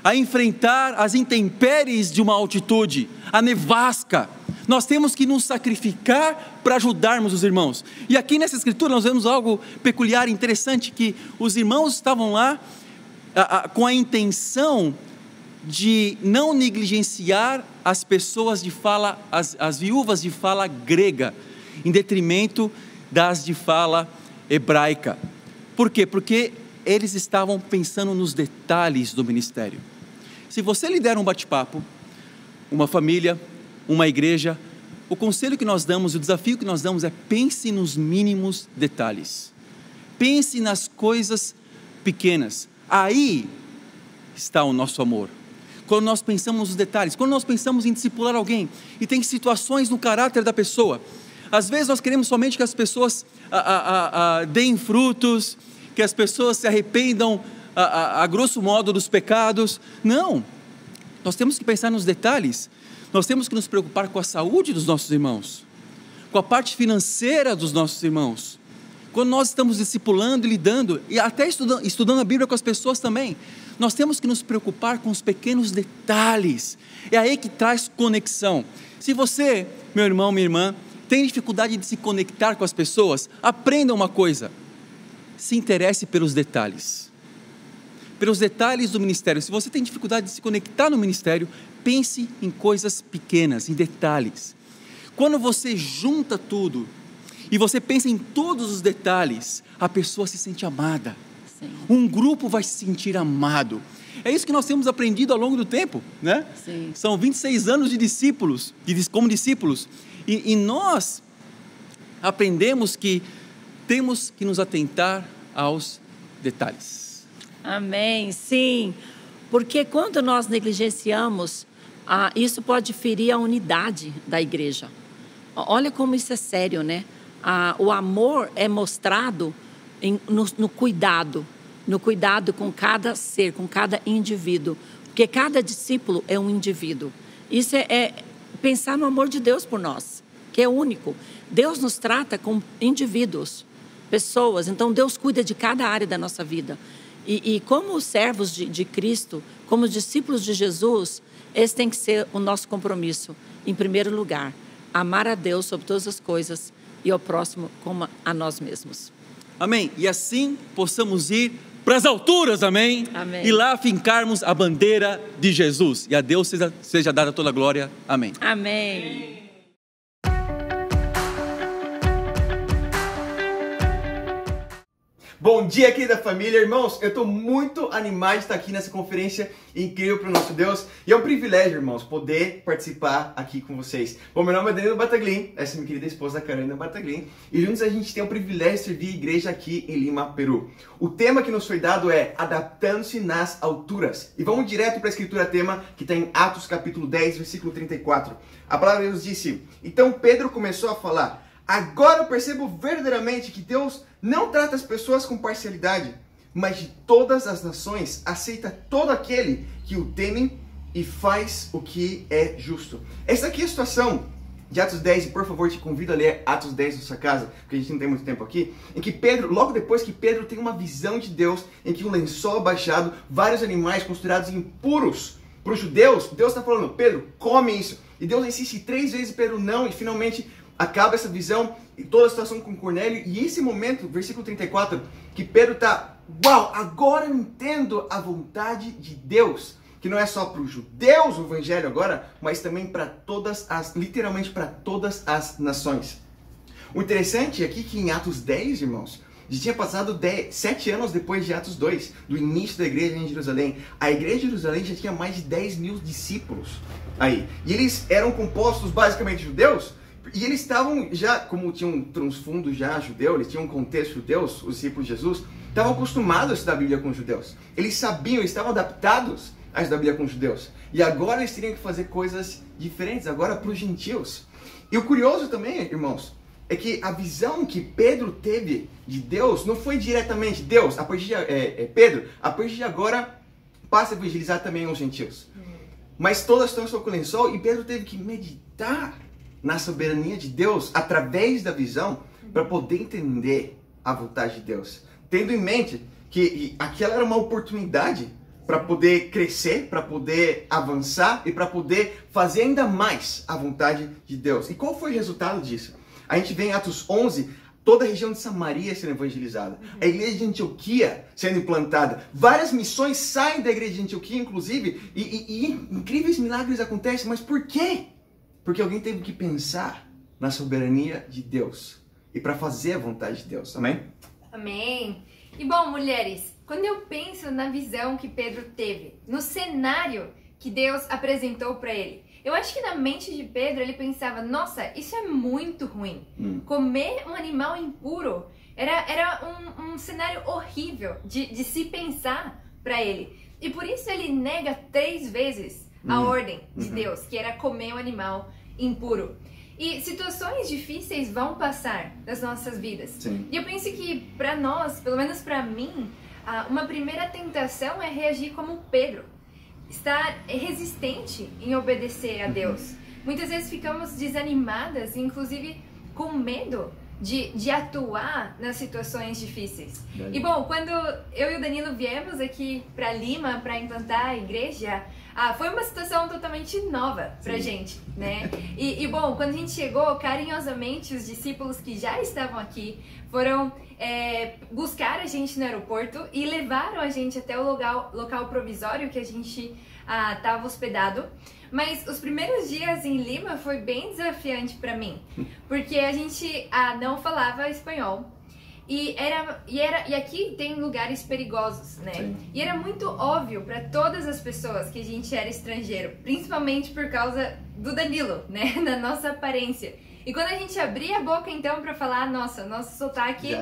a enfrentar as intempéries de uma altitude, a nevasca. Nós temos que nos sacrificar para ajudarmos os irmãos. E aqui nessa escritura nós vemos algo peculiar, interessante, que os irmãos estavam lá com a intenção de não negligenciar as pessoas de fala, as viúvas de fala grega, em detrimento das de fala hebraica. Por quê? Porque eles estavam pensando nos detalhes do ministério. Se você lidera um bate-papo, uma família, uma igreja, o conselho que nós damos, o desafio que nós damos é pense nos mínimos detalhes. Pense nas coisas pequenas. Aí está o nosso amor. Quando nós pensamos nos detalhes, quando nós pensamos em discipular alguém, e tem situações no caráter da pessoa, às vezes nós queremos somente que as pessoas deem frutos, que as pessoas se arrependam a grosso modo dos pecados. Não, nós temos que pensar nos detalhes, nós temos que nos preocupar com a saúde dos nossos irmãos, com a parte financeira dos nossos irmãos. Quando nós estamos discipulando e lidando, e até estudando a Bíblia com as pessoas também, nós temos que nos preocupar com os pequenos detalhes. É aí que traz conexão. Se você, meu irmão, minha irmã, tem dificuldade de se conectar com as pessoas, aprenda uma coisa: se interesse pelos detalhes do ministério. Se você tem dificuldade de se conectar no ministério, pense em coisas pequenas, em detalhes. Quando você junta tudo e você pensa em todos os detalhes, a pessoa se sente amada. Sim. Um grupo vai se sentir amado. É isso que nós temos aprendido ao longo do tempo, né? Sim. São 26 anos de discípulos, como discípulos, e nós aprendemos que temos que nos atentar aos detalhes. Amém, sim, porque quando nós negligenciamos, isso pode ferir a unidade da igreja. Olha como isso é sério, né? O amor é mostrado no cuidado com cada ser, com cada indivíduo, porque cada discípulo é um indivíduo. Isso é pensar no amor de Deus por nós, que é único. Deus nos trata como indivíduos, pessoas, então Deus cuida de cada área da nossa vida. E como servos de Cristo, como discípulos de Jesus, esse tem que ser o nosso compromisso. Em primeiro lugar, amar a Deus sobre todas as coisas e ao próximo como a nós mesmos. Amém. E assim possamos ir para as alturas, amém? Amém. E lá fincarmos a bandeira de Jesus. E a Deus seja dada toda a glória. Amém. Amém. Bom dia, querida família, irmãos, eu estou muito animado de estar aqui nessa conferência incrível para o nosso Deus, e é um privilégio, irmãos, poder participar aqui com vocês. Bom, meu nome é Danilo Bataglin, essa é minha querida esposa Carolina Bataglin, e juntos a gente tem o privilégio de servir a igreja aqui em Lima, Peru. O tema que nos foi dado é Adaptando-se nas Alturas, e vamos direto para a escritura tema que está em Atos capítulo 10, versículo 34. A palavra de Deus disse: então Pedro começou a falar: agora eu percebo verdadeiramente que Deus não trata as pessoas com parcialidade, mas de todas as nações aceita todo aquele que o temem e faz o que é justo. Essa aqui é a situação de Atos 10, e por favor te convido a ler Atos 10 na sua casa, porque a gente não tem muito tempo aqui, em que Pedro, logo depois que Pedro tem uma visão de Deus, em que um lençol abaixado, vários animais considerados impuros para os judeus, Deus está falando: Pedro, come isso. E Deus insiste 3 vezes, Pedro não, e finalmente acaba essa visão e toda a situação com Cornélio. E esse momento, versículo 34, que Pedro está: uau, agora eu entendo a vontade de Deus, que não é só para os judeus o evangelho agora, mas também para literalmente para todas as nações. O interessante aqui é que em Atos 10, irmãos, já tinha passado 7 anos depois de Atos 2, do início da igreja em Jerusalém. A igreja de Jerusalém já tinha mais de 10 mil discípulos aí. E eles eram compostos basicamente de judeus. E eles estavam já, como tinham um transfundo já judeu, eles tinham um contexto judeu, os discípulos de Jesus, estavam acostumados a estudar a Bíblia com os judeus. Eles sabiam, eles estavam adaptados a estudar a Bíblia com os judeus. E agora eles teriam que fazer coisas diferentes, agora para os gentios. E o curioso também, irmãos, é que a visão que Pedro teve de Deus não foi diretamente: Deus, a partir de, Pedro, a partir de agora, passa a evangelizar também os gentios. Mas todas estão sob o lençol, e Pedro teve que meditar na soberania de Deus através da visão para poder entender a vontade de Deus, tendo em mente que aquela era uma oportunidade para poder crescer, para poder avançar e para poder fazer ainda mais a vontade de Deus. E qual foi o resultado disso? A gente vê em Atos 11 toda a região de Samaria sendo evangelizada, a igreja de Antioquia sendo implantada, várias missões saem da igreja de Antioquia, inclusive, e incríveis milagres acontecem. Mas por quê? Porque alguém teve que pensar na soberania de Deus e para fazer a vontade de Deus. Amém? Amém. E bom, mulheres, quando eu penso na visão que Pedro teve, no cenário que Deus apresentou para ele, eu acho que na mente de Pedro ele pensava, nossa, isso é muito ruim. Comer um animal impuro era um cenário horrível de se pensar para ele. E por isso ele nega 3 vezes a ordem de Deus, que era comer um animal impuro. E situações difíceis vão passar nas nossas vidas. Sim. E eu penso que para nós, pelo menos para mim, uma primeira tentação é reagir como Pedro. Estar resistente em obedecer a Deus. Muitas vezes ficamos desanimadas, inclusive com medo de atuar nas situações difíceis. E bom, quando eu e o Danilo viemos aqui para Lima para implantar a igreja, foi uma situação totalmente nova pra gente, né? E bom, quando a gente chegou, carinhosamente os discípulos que já estavam aqui foram buscar a gente no aeroporto e levaram a gente até o local provisório que a gente estava hospedado. Mas os primeiros dias em Lima foi bem desafiante para mim, porque a gente não falava espanhol. E aqui tem lugares perigosos, né? Sim. E era muito óbvio para todas as pessoas que a gente era estrangeiro, principalmente por causa do Danilo, né? Da nossa aparência. E quando a gente abria a boca, então, para falar, nossa, nosso sotaque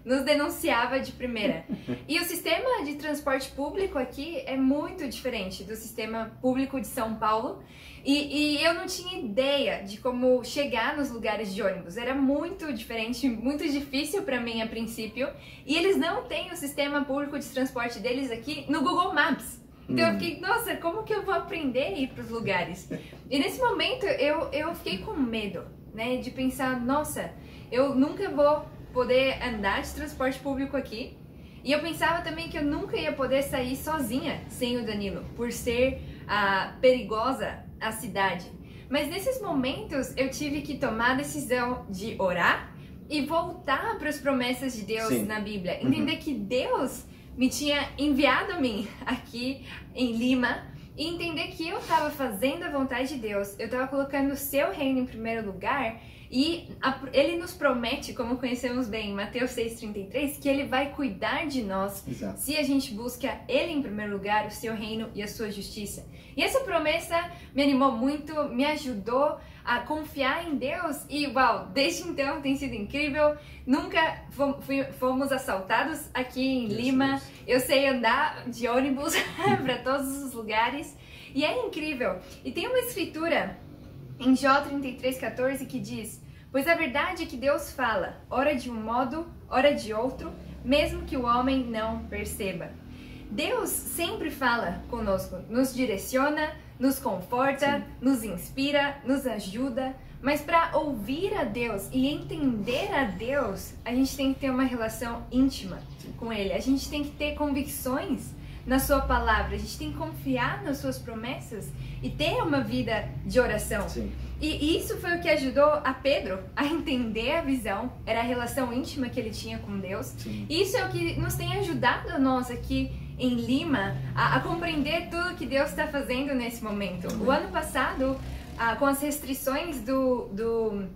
nos denunciava de primeira. E o sistema de transporte público aqui é muito diferente do sistema público de São Paulo. E eu não tinha ideia de como chegar nos lugares de ônibus. Era muito diferente, muito difícil para mim a princípio. E eles não têm o sistema público de transporte deles aqui no Google Maps. Então eu fiquei, nossa, como que eu vou aprender a ir para os lugares? E nesse momento eu fiquei com medo, né, de pensar, nossa, eu nunca vou poder andar de transporte público aqui. E eu pensava também que eu nunca ia poder sair sozinha sem o Danilo, por ser perigosa a cidade. Mas nesses momentos eu tive que tomar a decisão de orar e voltar para as promessas de Deus na Bíblia. Entender que Deus me tinha enviado a mim aqui em Lima e entender que eu estava fazendo a vontade de Deus, eu estava colocando o seu reino em primeiro lugar e ele nos promete, como conhecemos bem em Mateus 6,33, que ele vai cuidar de nós se a gente busca ele em primeiro lugar, o seu reino e a sua justiça. E essa promessa me animou muito, me ajudou a confiar em Deus e, uau, desde então tem sido incrível. Nunca fomos assaltados aqui em Lima. Eu sei andar de ônibus para todos os lugares e é incrível. E tem uma escritura em Jó 33,14 que diz: pois a verdade é que Deus fala, ora de um modo, ora de outro, mesmo que o homem não perceba. Deus sempre fala conosco, nos direciona, nos conforta, nos inspira, nos ajuda, mas para ouvir a Deus e entender a Deus, a gente tem que ter uma relação íntima com Ele, a gente tem que ter convicções na sua palavra, a gente tem que confiar nas suas promessas e ter uma vida de oração. E isso foi o que ajudou a Pedro a entender a visão, era a relação íntima que ele tinha com Deus. E isso é o que nos tem ajudado a nós aqui em Lima a compreender tudo que Deus está fazendo nesse momento. O ano passado, com as restrições do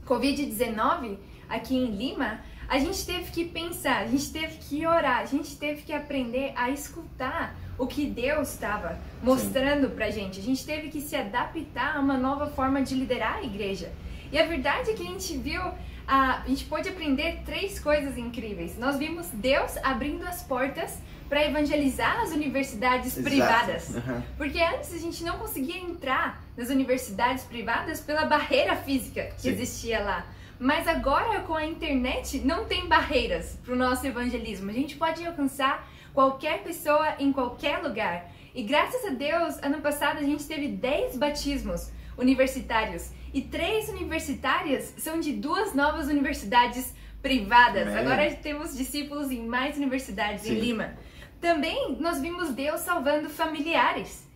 Covid-19 aqui em Lima, a gente teve que pensar, a gente teve que orar, a gente teve que aprender a escutar o que Deus estava mostrando pra gente. A gente teve que se adaptar a uma nova forma de liderar a igreja. E a verdade é que a gente viu, a gente pôde aprender 3 coisas incríveis. Nós vimos Deus abrindo as portas para evangelizar as universidades privadas. Porque antes a gente não conseguia entrar nas universidades privadas pela barreira física que existia lá. Mas agora, com a internet, não tem barreiras para o nosso evangelismo. A gente pode alcançar qualquer pessoa em qualquer lugar. E graças a Deus, ano passado a gente teve 10 batismos universitários. E 3 universitárias são de 2 novas universidades privadas. Agora temos discípulos em mais universidades em Lima. Também nós vimos Deus salvando familiares.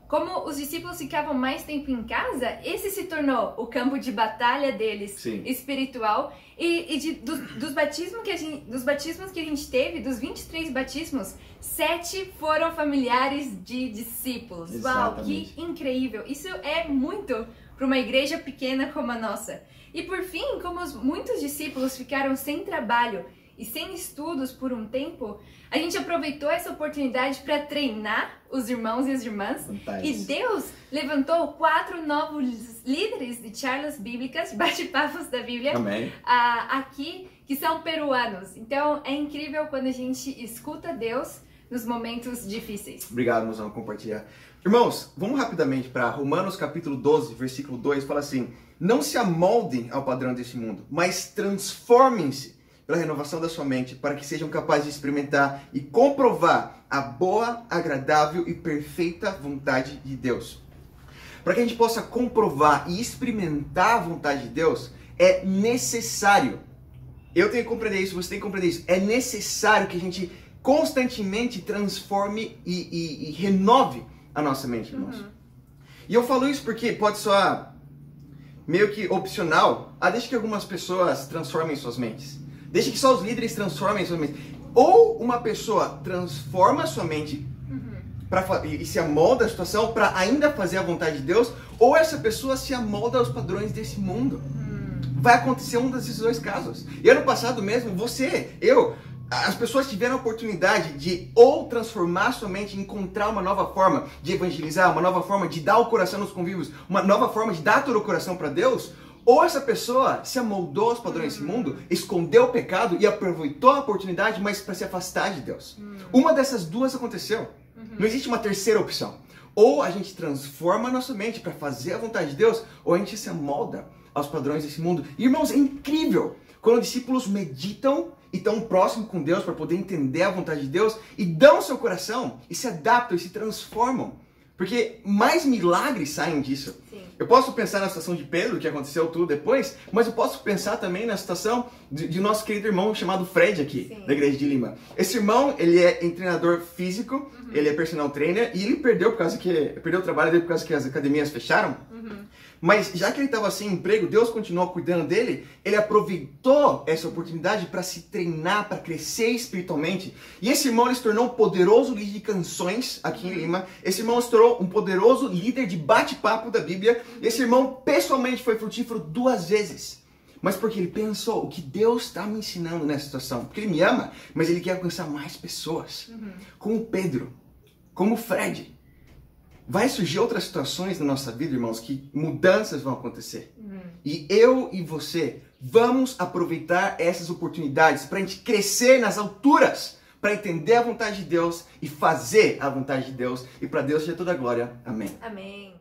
Como os discípulos ficavam mais tempo em casa, esse se tornou o campo de batalha deles, espiritual. Dos batismos que a gente teve, dos 23 batismos, 7 foram familiares de discípulos. Exatamente. Uau, que incrível! Isso é muito para uma igreja pequena como a nossa. E por fim, como muitos discípulos ficaram sem trabalho e sem estudos por um tempo, a gente aproveitou essa oportunidade para treinar os irmãos e as irmãs. E Deus levantou 4 novos líderes de charlas bíblicas, bate-papos da Bíblia, aqui, que são peruanos. Então é incrível quando a gente escuta Deus nos momentos difíceis. Obrigado, mozão, por compartilhar. Irmãos, vamos rapidamente para Romanos capítulo 12, versículo 2, fala assim: não se amoldem ao padrão desse mundo, mas transformem-se pela renovação da sua mente, para que sejam capazes de experimentar e comprovar a boa, agradável e perfeita vontade de Deus. Para que a gente possa comprovar e experimentar a vontade de Deus, é necessário, eu tenho que compreender isso, você tem que compreender isso, é necessário que a gente constantemente transforme e renove a nossa mente, irmãos. E eu falo isso porque pode soar meio que opcional. Deixa que algumas pessoas transformem suas mentes. Deixa que só os líderes transformem suas mentes. Ou uma pessoa transforma a sua mente e se amolda à situação para ainda fazer a vontade de Deus, ou essa pessoa se amolda aos padrões desse mundo. Vai acontecer um desses dois casos. E ano passado mesmo, as pessoas tiveram a oportunidade de ou transformar sua mente, encontrar uma nova forma de evangelizar, uma nova forma de dar o coração nos convívios, uma nova forma de dar todo o coração para Deus, ou essa pessoa se amoldou aos padrões desse mundo, escondeu o pecado e aproveitou a oportunidade, mas para se afastar de Deus. Uma dessas duas aconteceu. Não existe uma terceira opção. Ou a gente transforma a nossa mente para fazer a vontade de Deus, ou a gente se amolda aos padrões desse mundo. E, irmãos, é incrível quando discípulos meditam e estão próximos com Deus para poder entender a vontade de Deus e dão seu coração e se adaptam e se transformam. Porque mais milagres saem disso. Sim. Eu posso pensar na situação de Pedro, que aconteceu tudo depois, mas eu posso pensar também na situação de nosso querido irmão chamado Fred aqui, da igreja de Lima. Esse irmão, ele é treinador físico, ele é personal trainer, e ele perdeu o trabalho dele por causa que as academias fecharam. Mas já que ele estava sem emprego, Deus continuou cuidando dele, ele aproveitou essa oportunidade para se treinar, para crescer espiritualmente. E esse irmão ele se tornou um poderoso líder de canções aqui em Lima. Esse irmão se tornou um poderoso líder de bate-papo da Bíblia. Esse irmão pessoalmente foi frutífero 2 vezes. Mas porque ele pensou, o que Deus está me ensinando nessa situação? Porque ele me ama, mas ele quer alcançar mais pessoas. Como Pedro, como Fred. Vai surgir outras situações na nossa vida, irmãos, que mudanças vão acontecer. E eu e você vamos aproveitar essas oportunidades para a gente crescer nas alturas, para entender a vontade de Deus e fazer a vontade de Deus. E para Deus seja toda a glória. Amém. Amém.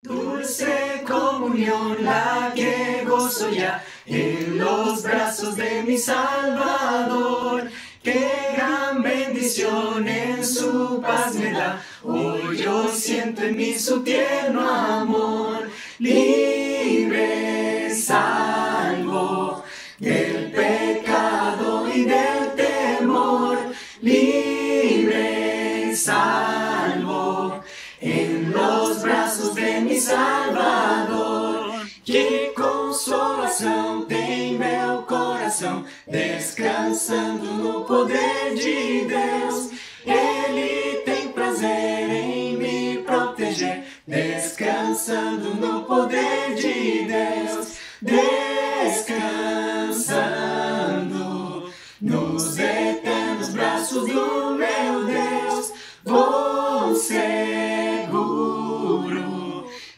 Dulce comunión la que gozo ya en los brazos de mi Salvador. Qué gran bendición en su paz me da. Hoy yo siento en mí su tierno amor. Libre, salvo del pecado y del temor. Libre, salvo en los brazos de mi Salvador. Que consolação tem meu coração, descansando no poder de Deus. Ele tem prazer em me proteger, descansando no poder de Deus. Descansando nos eternos braços do meu Deus. Vou seguro,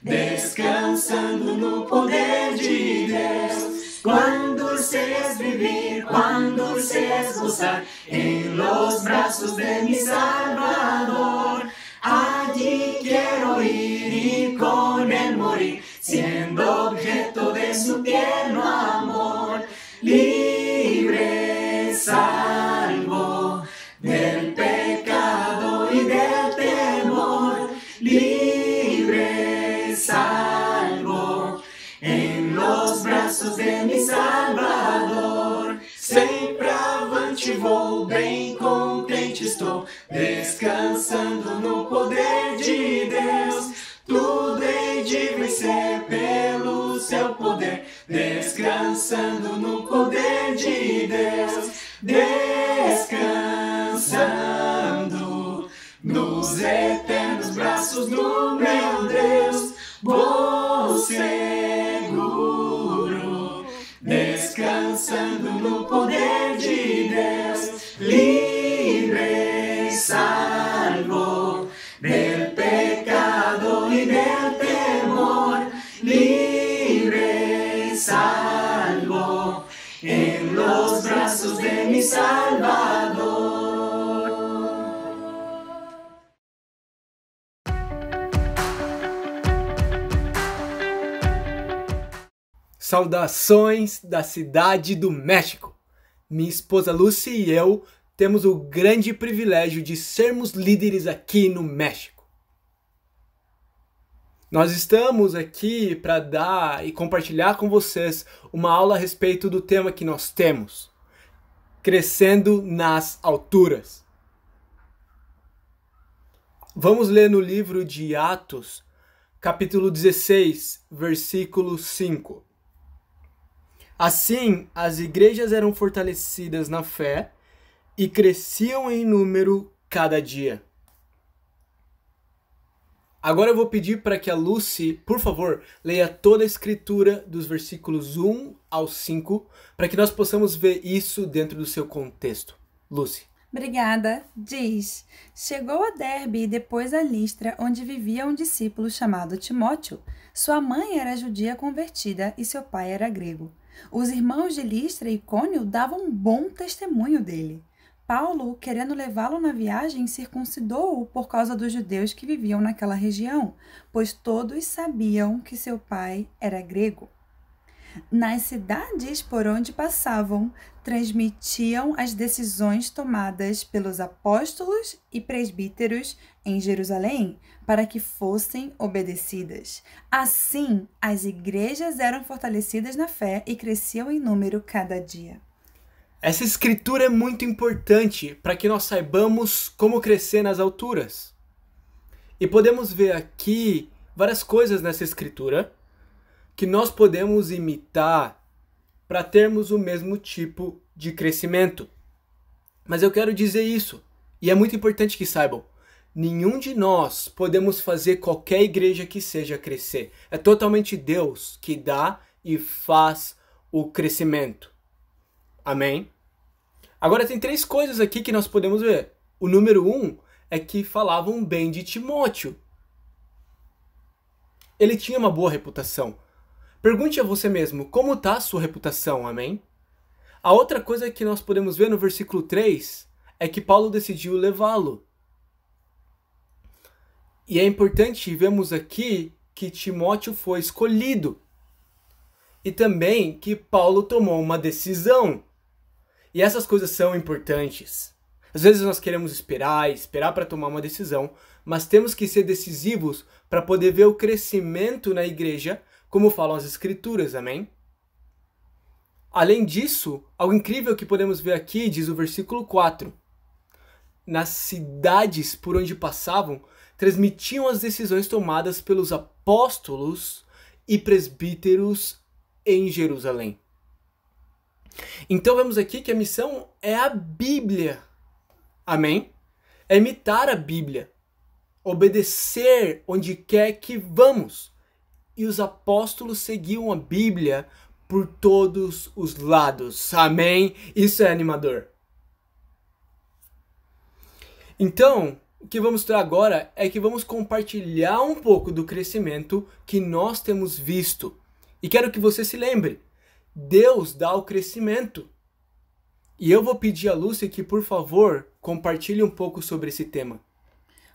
descansando no poder de Deus. Cuán dulce es vivir, cuán dulce es gozar en los brazos de mi Salvador. Allí quiero ir y con él morir, siendo objeto de su tierno amor. Libre, salvo del pecado y del temor. Libre, salvo en los brazos de mi Salvador. Sempre avante vou, bem contente estou, descansando no poder de Deus. Tudo hei de vencer pelo seu poder, descansando no poder de de Deus, descansando nos eternos braços do meu Deus, vou seguro, descansando no poder de Deus, livre e salvo del pecado y del temor, libre y salvo en los brazos de mi Salvador. Saudações da cidade do México. Minha esposa Lucy e eu temos o grande privilégio de sermos líderes aqui no México. Nós estamos aqui para dar e compartilhar com vocês uma aula a respeito do tema que nós temos: crescendo nas alturas. Vamos ler no livro de Atos, capítulo 16, versículo 5. Assim, as igrejas eram fortalecidas na fé e cresciam em número cada dia. Agora eu vou pedir para que a Lucy, por favor, leia toda a escritura dos versículos 1 ao 5, para que nós possamos ver isso dentro do seu contexto. Lucy. Obrigada. Diz: chegou a Derbe e depois a Listra, onde vivia um discípulo chamado Timóteo. Sua mãe era judia convertida e seu pai era grego. Os irmãos de Listra e Icônio davam um bom testemunho dele. Paulo, querendo levá-lo na viagem, circuncidou-o por causa dos judeus que viviam naquela região, pois todos sabiam que seu pai era grego. Nas cidades por onde passavam, transmitiam as decisões tomadas pelos apóstolos e presbíteros em Jerusalém para que fossem obedecidas. Assim, as igrejas eram fortalecidas na fé e cresciam em número cada dia. Essa escritura é muito importante para que nós saibamos como crescer nas alturas. E podemos ver aqui várias coisas nessa escritura que nós podemos imitar para termos o mesmo tipo de crescimento. Mas eu quero dizer isso, e é muito importante que saibam: nenhum de nós podemos fazer qualquer igreja que seja crescer. É totalmente Deus que dá e faz o crescimento. Amém? Agora tem 3 coisas aqui que nós podemos ver. O número 1 é que falavam bem de Timóteo. Ele tinha uma boa reputação. Pergunte a você mesmo, como está a sua reputação, amém? A outra coisa que nós podemos ver no versículo 3 é que Paulo decidiu levá-lo. E é importante vermos aqui que Timóteo foi escolhido. E também que Paulo tomou uma decisão. E essas coisas são importantes. Às vezes nós queremos esperar para tomar uma decisão, mas temos que ser decisivos para poder ver o crescimento na igreja, como falam as escrituras, amém? Além disso, algo incrível que podemos ver aqui, diz o versículo 4. Nas cidades por onde passavam, transmitiam as decisões tomadas pelos apóstolos e presbíteros em Jerusalém. Então vemos aqui que a missão é a Bíblia, amém? É imitar a Bíblia, obedecer onde quer que vamos. E os apóstolos seguiam a Bíblia por todos os lados. Amém? Isso é animador. Então, o que vamos ter agora é que vamos compartilhar um pouco do crescimento que nós temos visto. E quero que você se lembre, Deus dá o crescimento. E eu vou pedir a Lúcia que, por favor, compartilhe um pouco sobre esse tema.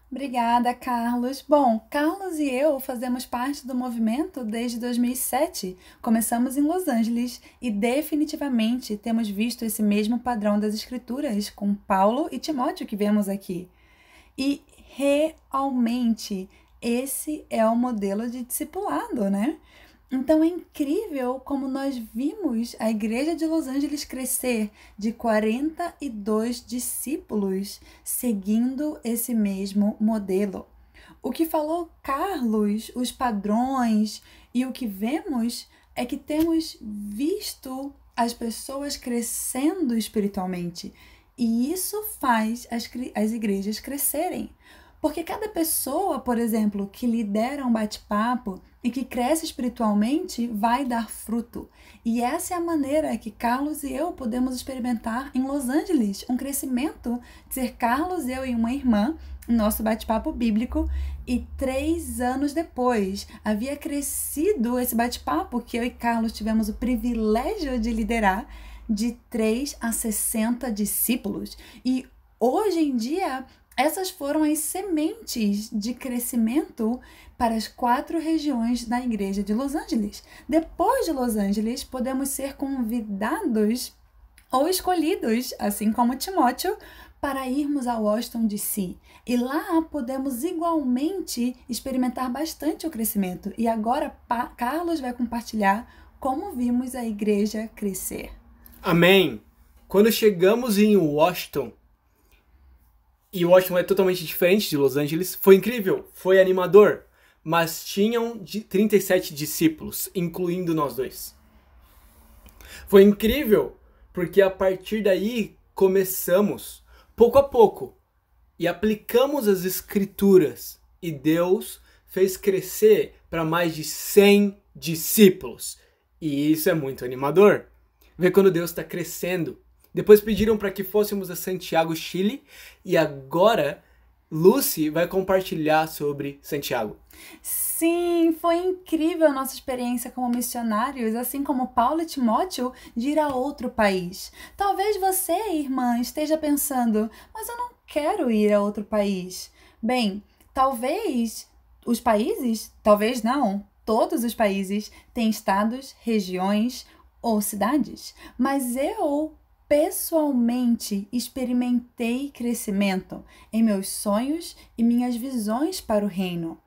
Obrigada, Carlos. Bom, Carlos e eu fazemos parte do movimento desde 2007. Começamos em Los Angeles e definitivamente temos visto esse mesmo padrão das escrituras com Paulo e Timóteo que vemos aqui. E realmente esse é o modelo de discipulado, né? Então é incrível como nós vimos a igreja de Los Angeles crescer de 42 discípulos seguindo esse mesmo modelo. O que falou Carlos, os padrões e o que vemos é que temos visto as pessoas crescendo espiritualmente. E isso faz as igrejas crescerem. Porque cada pessoa, por exemplo, que lidera um bate-papo e que cresce espiritualmente vai dar fruto. E essa é a maneira que Carlos e eu podemos experimentar em Los Angeles. Um crescimento de ser Carlos, eu e uma irmã, nosso bate-papo bíblico, e 3 anos depois havia crescido esse bate-papo que eu e Carlos tivemos o privilégio de liderar, de 3 a 60 discípulos. E hoje em dia, essas foram as sementes de crescimento para as 4 regiões da igreja de Los Angeles. Depois de Los Angeles, podemos ser convidados ou escolhidos, assim como Timóteo, para irmos a Washington, D.C. E lá podemos igualmente experimentar bastante o crescimento. E agora Carlos vai compartilhar como vimos a igreja crescer. Amém! Quando chegamos em Washington, e Washington é totalmente diferente de Los Angeles, foi incrível, foi animador, mas tinham 37 discípulos, incluindo nós dois. Foi incrível, porque a partir daí começamos, pouco a pouco, e aplicamos as escrituras, e Deus fez crescer para mais de 100 discípulos. E isso é muito animador. Ver quando Deus está crescendo. Depois pediram para que fôssemos a Santiago, Chile, e agora Lucy vai compartilhar sobre Santiago. Sim, foi incrível a nossa experiência como missionários, assim como Paulo e Timóteo, de ir a outro país. Talvez você, irmã, esteja pensando, mas eu não quero ir a outro país. Bem, talvez os países, talvez não, todos os países têm estados, regiões ou cidades, mas eu pessoalmente experimentei crescimento em meus sonhos e minhas visões para o reino.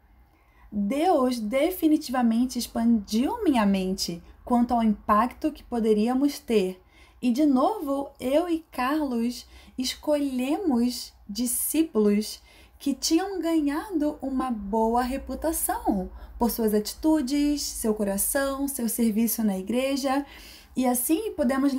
Deus definitivamente expandiu minha mente quanto ao impacto que poderíamos ter. E de novo, eu e Carlos escolhemos discípulos que tinham ganhado uma boa reputação por suas atitudes, seu coração, seu serviço na igreja. E assim podemos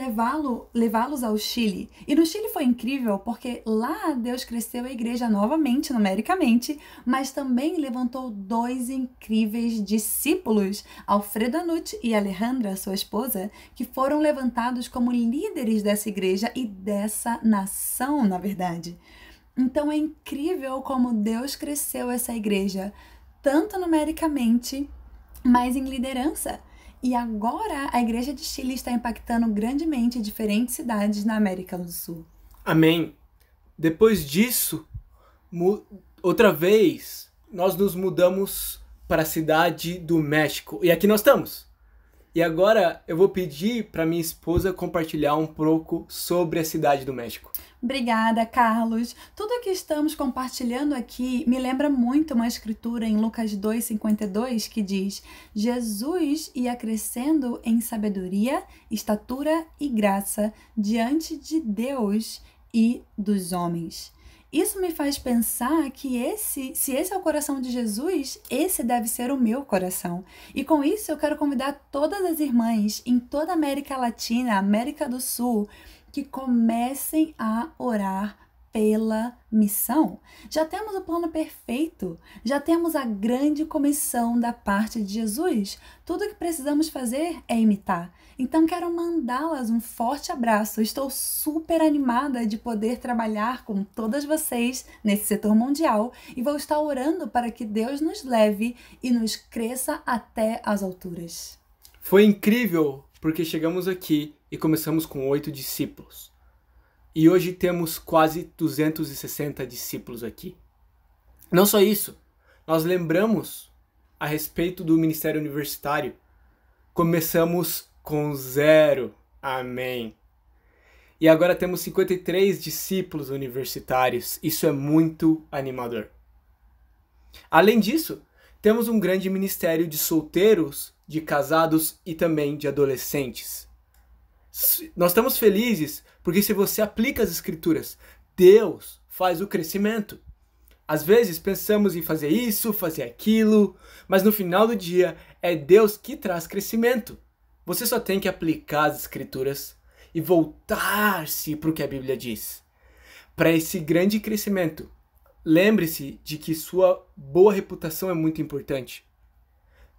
levá-los ao Chile. E no Chile foi incrível porque lá Deus cresceu a igreja novamente, numericamente, mas também levantou 2 incríveis discípulos, Alfredo Anucci e Alejandra, sua esposa, que foram levantados como líderes dessa igreja e dessa nação, na verdade. Então é incrível como Deus cresceu essa igreja, tanto numericamente, mas em liderança. E agora a igreja de Chile está impactando grandemente diferentes cidades na América do Sul. Amém. Depois disso, outra vez, nós nos mudamos para a cidade do México. E aqui nós estamos. E agora eu vou pedir para minha esposa compartilhar um pouco sobre a cidade do México. Obrigada, Carlos. Tudo o que estamos compartilhando aqui me lembra muito uma escritura em Lucas 2:52 que diz: Jesus ia crescendo em sabedoria, estatura e graça diante de Deus e dos homens. Isso me faz pensar que se esse é o coração de Jesus, esse deve ser o meu coração. E com isso eu quero convidar todas as irmãs em toda a América Latina, América do Sul, que comecem a orar pela missão. Já temos o plano perfeito, já temos a grande comissão da parte de Jesus. Tudo o que precisamos fazer é imitar. Então quero mandá-las um forte abraço. Estou super animada de poder trabalhar com todas vocês nesse setor mundial e vou estar orando para que Deus nos leve e nos cresça até as alturas. Foi incrível porque chegamos aqui e começamos com 8 discípulos. E hoje temos quase 260 discípulos aqui. Não só isso, nós lembramos a respeito do ministério universitário. Começamos com 0. Amém. E agora temos 53 discípulos universitários. Isso é muito animador. Além disso, temos um grande ministério de solteiros, de casados e também de adolescentes. Nós estamos felizes porque se você aplica as escrituras, Deus faz o crescimento. Às vezes pensamos em fazer isso, fazer aquilo, mas no final do dia é Deus que traz crescimento. Você só tem que aplicar as escrituras e voltar-se para o que a Bíblia diz. Para esse grande crescimento, lembre-se de que sua boa reputação é muito importante.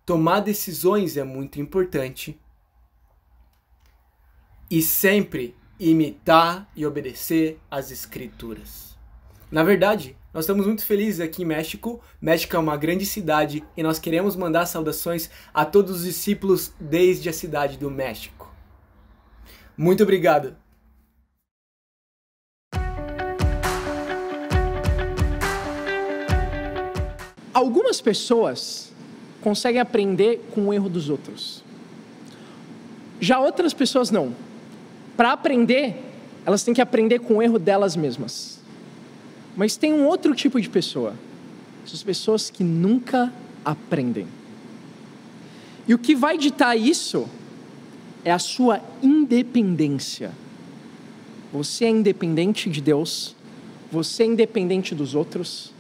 Tomar decisões é muito importante. E sempre imitar e obedecer às escrituras. Na verdade, nós estamos muito felizes aqui em México. México é uma grande cidade e nós queremos mandar saudações a todos os discípulos desde a cidade do México. Muito obrigado. Algumas pessoas conseguem aprender com o erro dos outros. Já outras pessoas não. Para aprender, elas têm que aprender com o erro delas mesmas. Mas tem um outro tipo de pessoa. Essas pessoas que nunca aprendem. E o que vai ditar isso é a sua independência. Você é independente de Deus. Você é independente dos outros.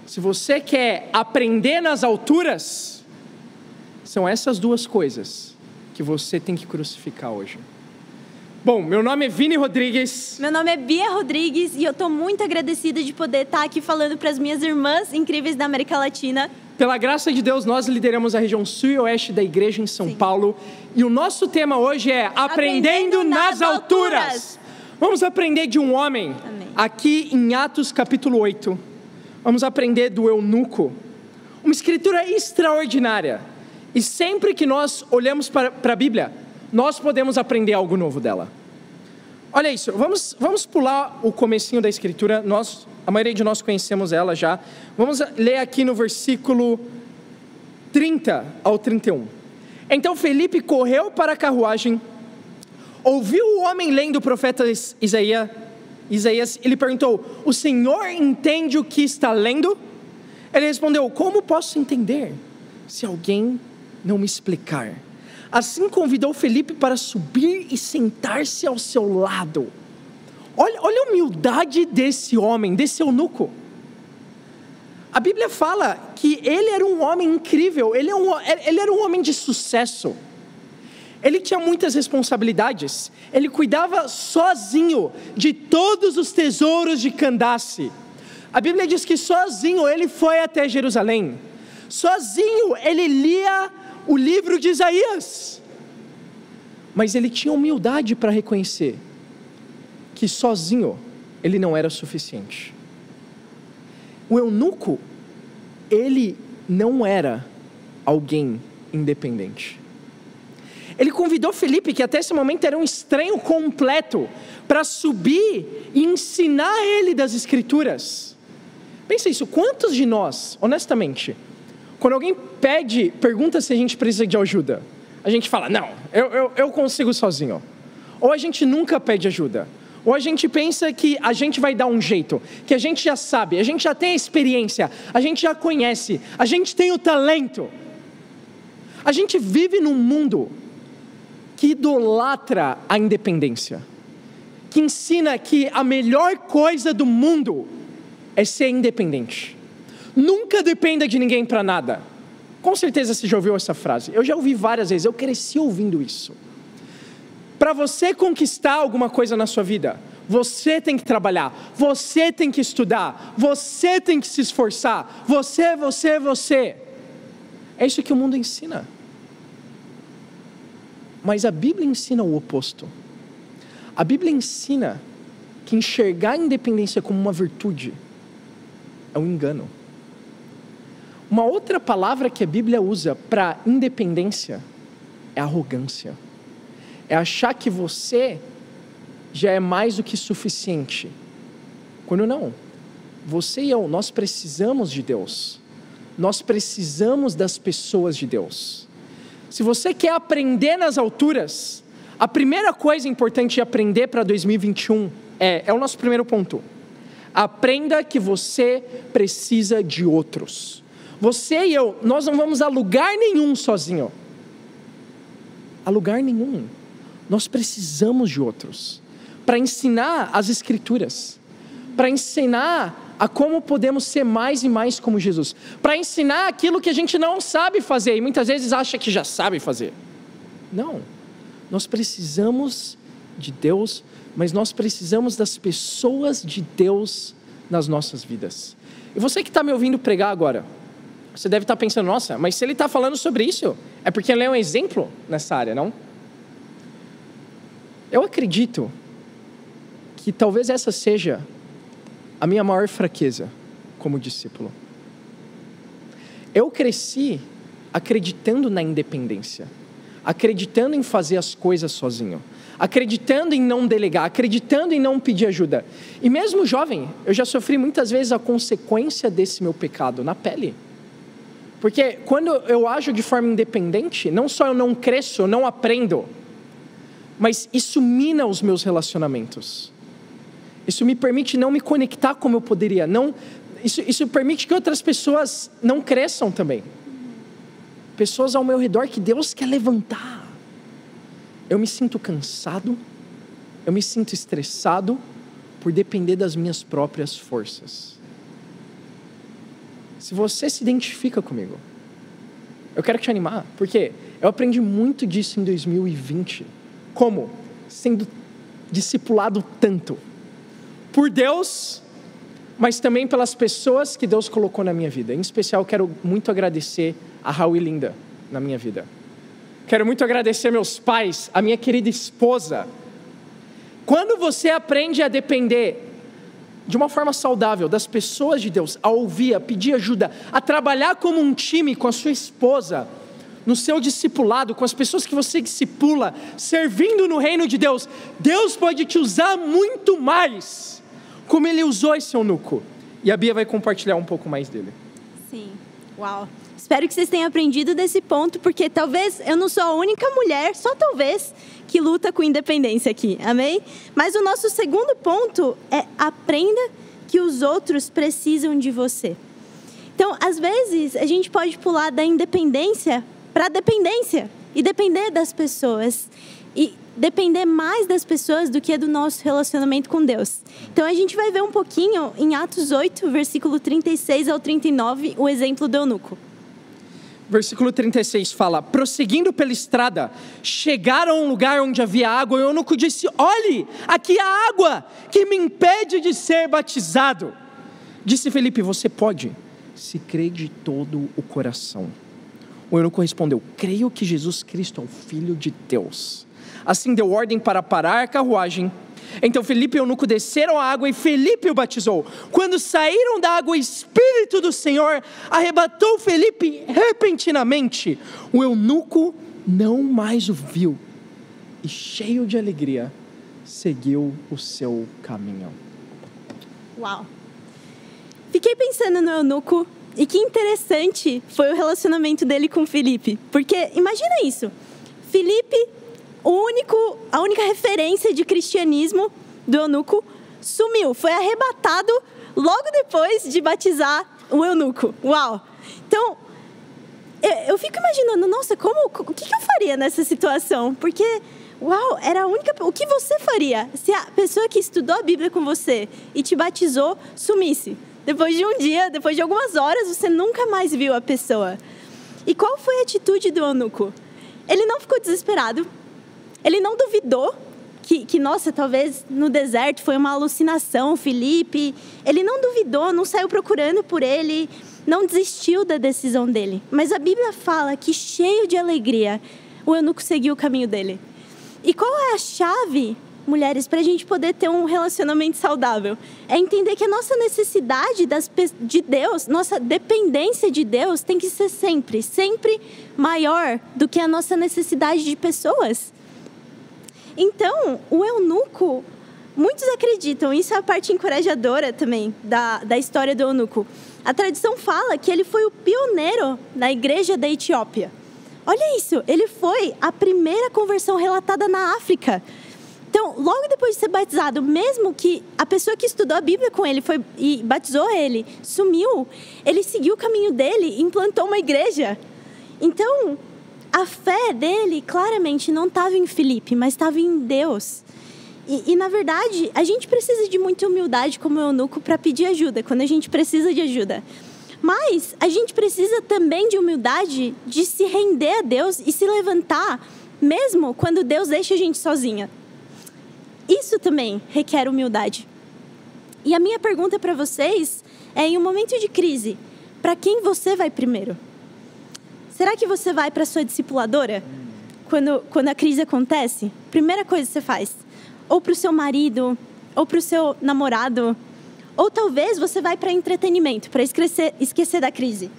Se você quer aprender nas alturas, são essas duas coisas que você tem que crucificar hoje. Bom, meu nome é Vini Rodrigues. Meu nome é Bia Rodrigues e eu estou muito agradecida de poder estar aqui falando para as minhas irmãs incríveis da América Latina. Pela graça de Deus, nós lideramos a região sul e oeste da igreja em São Paulo. E o nosso tema hoje é Aprendendo nas alturas. Vamos aprender de um homem. Amém. Aqui em Atos capítulo 8. Vamos aprender do eunuco. Uma escritura extraordinária. E sempre que nós olhamos para a Bíblia, nós podemos aprender algo novo dela. Olha isso, vamos pular o comecinho da escritura. A maioria de nós conhecemos ela já. Vamos ler aqui no versículo 30 ao 31. Então Felipe correu para a carruagem, ouviu o homem lendo o profeta Isaías. Ele perguntou: o Senhor entende o que está lendo? Ele respondeu: como posso entender se alguém não me explicar? Assim convidou Felipe para subir e sentar-se ao seu lado. Olha a humildade desse homem, desse eunuco. A Bíblia fala que ele era um homem incrível, ele era um homem de sucesso. Ele tinha muitas responsabilidades, ele cuidava sozinho de todos os tesouros de Candace. A Bíblia diz que sozinho ele foi até Jerusalém, sozinho ele lia o livro de Isaías, mas ele tinha humildade para reconhecer que sozinho ele não era suficiente. O eunuco, ele não era alguém independente. Ele convidou Felipe, que até esse momento era um estranho completo, para subir e ensinar ele das escrituras. Pensa isso, quantos de nós, honestamente, quando alguém pergunta se a gente precisa de ajuda, a gente fala: não, eu consigo sozinho. Ou a gente nunca pede ajuda. Ou a gente pensa que a gente vai dar um jeito, que a gente já sabe, a gente já tem a experiência, a gente já conhece, a gente tem o talento. A gente vive num mundo que idolatra a independência, que ensina que a melhor coisa do mundo é ser independente. Nunca dependa de ninguém para nada. Com certeza você já ouviu essa frase. Eu já ouvi várias vezes, eu cresci ouvindo isso. Para você conquistar alguma coisa na sua vida, você tem que trabalhar, você tem que estudar, você tem que se esforçar, você. É isso que o mundo ensina. Mas a Bíblia ensina o oposto. A Bíblia ensina que enxergar a independência como uma virtude é um engano. Uma outra palavra que a Bíblia usa para independência é arrogância. É achar que você já é mais do que suficiente. Quando não. Você e eu, nós precisamos de Deus. Nós precisamos das pessoas de Deus. Se você quer aprender nas alturas, a primeira coisa importante de aprender para 2021 é o nosso primeiro ponto. Aprenda que você precisa de outros. Você e eu, nós não vamos a lugar nenhum sozinho. A lugar nenhum. Nós precisamos de outros. Para ensinar as escrituras. Para ensinar a como podemos ser mais e mais como Jesus. Para ensinar aquilo que a gente não sabe fazer e muitas vezes acha que já sabe fazer. Não. Nós precisamos de Deus, mas nós precisamos das pessoas de Deus nas nossas vidas. E você que está me ouvindo pregar agora, você deve estar pensando, nossa, mas se ele está falando sobre isso, é porque ele é um exemplo nessa área, não? Eu acredito que talvez essa seja a minha maior fraqueza como discípulo. Eu cresci acreditando na independência, acreditando em fazer as coisas sozinho, acreditando em não delegar, acreditando em não pedir ajuda. E mesmo jovem, eu já sofri muitas vezes a consequência desse meu pecado na pele. Porque quando eu ajo de forma independente, não só eu não cresço, eu não aprendo, mas isso mina os meus relacionamentos. Isso me permite não me conectar como eu poderia. Isso permite que outras pessoas não cresçam também. Pessoas ao meu redor que Deus quer levantar. Eu me sinto cansado, eu me sinto estressado por depender das minhas próprias forças. Se você se identifica comigo, eu quero te animar, porque eu aprendi muito disso em 2020. Como? Sendo discipulado tanto por Deus, mas também pelas pessoas que Deus colocou na minha vida. Em especial, eu quero muito agradecer a Raul e Linda na minha vida. Quero muito agradecer meus pais, a minha querida esposa. Quando você aprende a depender de uma forma saudável das pessoas de Deus, a ouvir, a pedir ajuda, a trabalhar como um time com a sua esposa, no seu discipulado, com as pessoas que você discipula, servindo no reino de Deus, Deus pode te usar muito mais, como Ele usou esse eunuco. E a Bia vai compartilhar um pouco mais dele. Sim, uau. Espero que vocês tenham aprendido desse ponto, porque talvez eu não sou a única mulher, só talvez, que luta com independência aqui, amém? Mas o nosso segundo ponto é aprenda que os outros precisam de você. Então, às vezes, a gente pode pular da independência para a dependência e depender das pessoas. E depender mais das pessoas do que do nosso relacionamento com Deus. Então, a gente vai ver um pouquinho em Atos 8, versículo 36 ao 39, o exemplo do eunuco. Versículo 36 fala: prosseguindo pela estrada, chegaram a um lugar onde havia água, e o eunuco disse: olhe, aqui há água que me impede de ser batizado. Disse Felipe: você pode, se crê de todo o coração. O eunuco respondeu: creio que Jesus Cristo é o Filho de Deus. Assim deu ordem para parar a carruagem. Então Felipe e o eunuco desceram a água e Felipe o batizou. Quando saíram da água, o Espírito do Senhor arrebatou Felipe repentinamente. O eunuco não mais o viu e, cheio de alegria, seguiu o seu caminho. Uau! Fiquei pensando no eunuco e que interessante foi o relacionamento dele com Felipe. Porque imagina isso, Felipe, a única referência de cristianismo do eunuco, sumiu, foi arrebatado logo depois de batizar o eunuco. Uau! Então, eu fico imaginando, nossa, o que eu faria nessa situação? Porque, uau, era a única... O que você faria se a pessoa que estudou a Bíblia com você e te batizou sumisse? Depois de um dia, depois de algumas horas, você nunca mais viu a pessoa. E qual foi a atitude do eunuco? Ele não ficou desesperado. Ele não duvidou que, nossa, talvez no deserto foi uma alucinação, Felipe. Ele não duvidou, não saiu procurando por ele, não desistiu da decisão dele. Mas a Bíblia fala que, cheio de alegria, o eunuco seguiu o caminho dele. E qual é a chave, mulheres, para a gente poder ter um relacionamento saudável? É entender que a nossa necessidade de Deus, nossa dependência de Deus tem que ser sempre maior do que a nossa necessidade de pessoas. Então, o eunuco, muitos acreditam, isso é a parte encorajadora também da história do eunuco. A tradição fala que ele foi o pioneiro na igreja da Etiópia. Olha isso, ele foi a primeira conversão relatada na África. Então, logo depois de ser batizado, mesmo que a pessoa que estudou a Bíblia com ele e batizou ele, sumiu, ele seguiu o caminho dele e implantou uma igreja. Então, a fé dele claramente não estava em Felipe, mas estava em Deus. E, na verdade, a gente precisa de muita humildade como eunuco para pedir ajuda, quando a gente precisa de ajuda. Mas a gente precisa também de humildade de se render a Deus e se levantar mesmo quando Deus deixa a gente sozinha. Isso também requer humildade. E a minha pergunta para vocês é, em um momento de crise, para quem você vai primeiro? Será que você vai para sua discipuladora? Quando a crise acontece, primeira coisa que você faz, ou para o seu marido, ou para o seu namorado, ou talvez você vai para entretenimento, para esquecer da crise.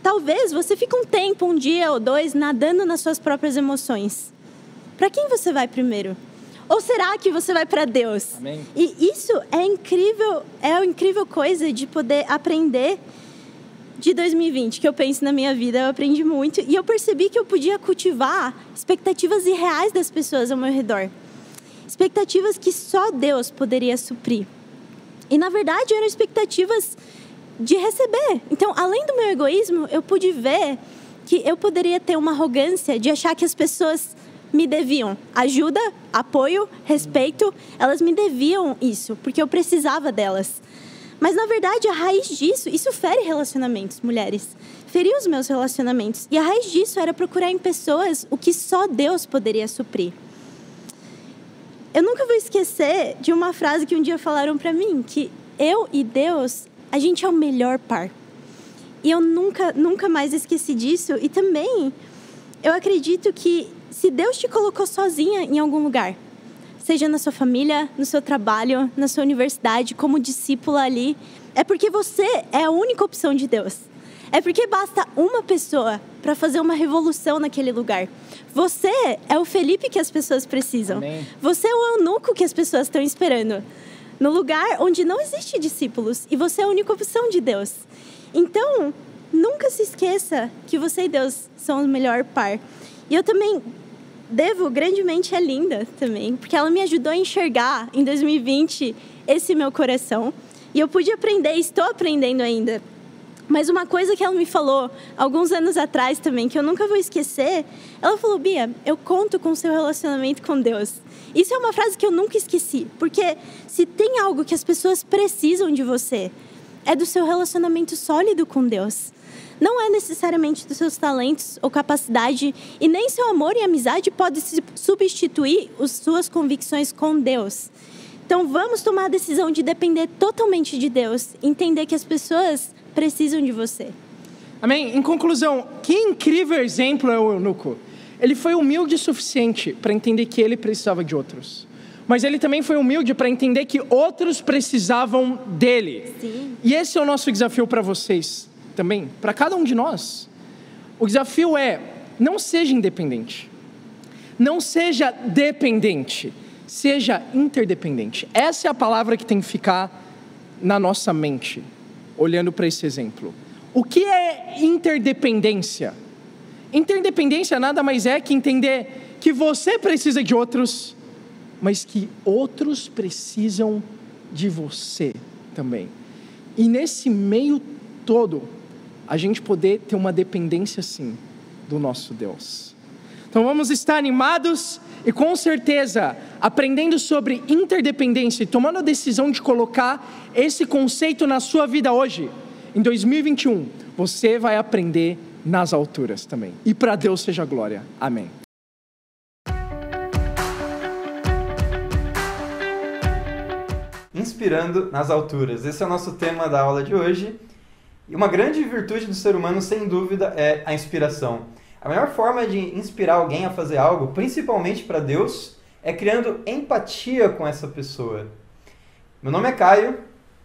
Talvez você fique um tempo, um dia ou dois, nadando nas suas próprias emoções. Para quem você vai primeiro? Ou será que você vai para Deus? Amém. E isso é incrível, é uma incrível coisa de poder aprender de 2020, que eu penso na minha vida, eu aprendi muito. E eu percebi que eu podia cultivar expectativas irreais das pessoas ao meu redor. Expectativas que só Deus poderia suprir. E, na verdade, eram expectativas de receber. Então, além do meu egoísmo, eu pude ver que eu poderia ter uma arrogância de achar que as pessoas me deviam ajuda, apoio, respeito. Elas me deviam isso, porque eu precisava delas. Mas, na verdade, a raiz disso, isso fere relacionamentos, mulheres. Feriu os meus relacionamentos. E a raiz disso era procurar em pessoas o que só Deus poderia suprir. Eu nunca vou esquecer de uma frase que um dia falaram pra mim, que eu e Deus, a gente é o melhor par. E eu nunca mais esqueci disso. E também, eu acredito que se Deus te colocou sozinha em algum lugar, seja na sua família, no seu trabalho, na sua universidade, como discípula ali, é porque você é a única opção de Deus. É porque basta uma pessoa para fazer uma revolução naquele lugar. Você é o Felipe que as pessoas precisam. Amém. Você é o eunuco que as pessoas estão esperando. No lugar onde não existe discípulos. E você é a única opção de Deus. Então, nunca se esqueça que você e Deus são o melhor par. E eu também devo grandemente a Linda também, porque ela me ajudou a enxergar em 2020 esse meu coração. E eu pude aprender, estou aprendendo ainda. Mas uma coisa que ela me falou alguns anos atrás também, que eu nunca vou esquecer, ela falou: Bia, eu conto com o seu relacionamento com Deus. Isso é uma frase que eu nunca esqueci, porque se tem algo que as pessoas precisam de você, é do seu relacionamento sólido com Deus. Não é necessariamente dos seus talentos ou capacidade, e nem seu amor e amizade pode substituir as suas convicções com Deus. Então vamos tomar a decisão de depender totalmente de Deus, entender que as pessoas precisam de você. Amém? Em conclusão, que incrível exemplo é o eunuco. Ele foi humilde o suficiente para entender que ele precisava de outros. Mas ele também foi humilde para entender que outros precisavam dele. Sim. E esse é o nosso desafio para vocês também, para cada um de nós. O desafio é: não seja independente. Não seja dependente. Seja interdependente. Essa é a palavra que tem que ficar na nossa mente, olhando para esse exemplo. O que é interdependência? Interdependência nada mais é que entender que você precisa de outros, mas que outros precisam de você também. E nesse meio todo, a gente poder ter uma dependência sim do nosso Deus. Então vamos estar animados e com certeza aprendendo sobre interdependência e tomando a decisão de colocar esse conceito na sua vida hoje. Em 2021, você vai aprender nas alturas também. E para Deus seja glória. Amém. Inspirando nas alturas. Esse é o nosso tema da aula de hoje. E uma grande virtude do ser humano, sem dúvida, é a inspiração. A melhor forma de inspirar alguém a fazer algo, principalmente para Deus, é criando empatia com essa pessoa. Meu nome é Caio,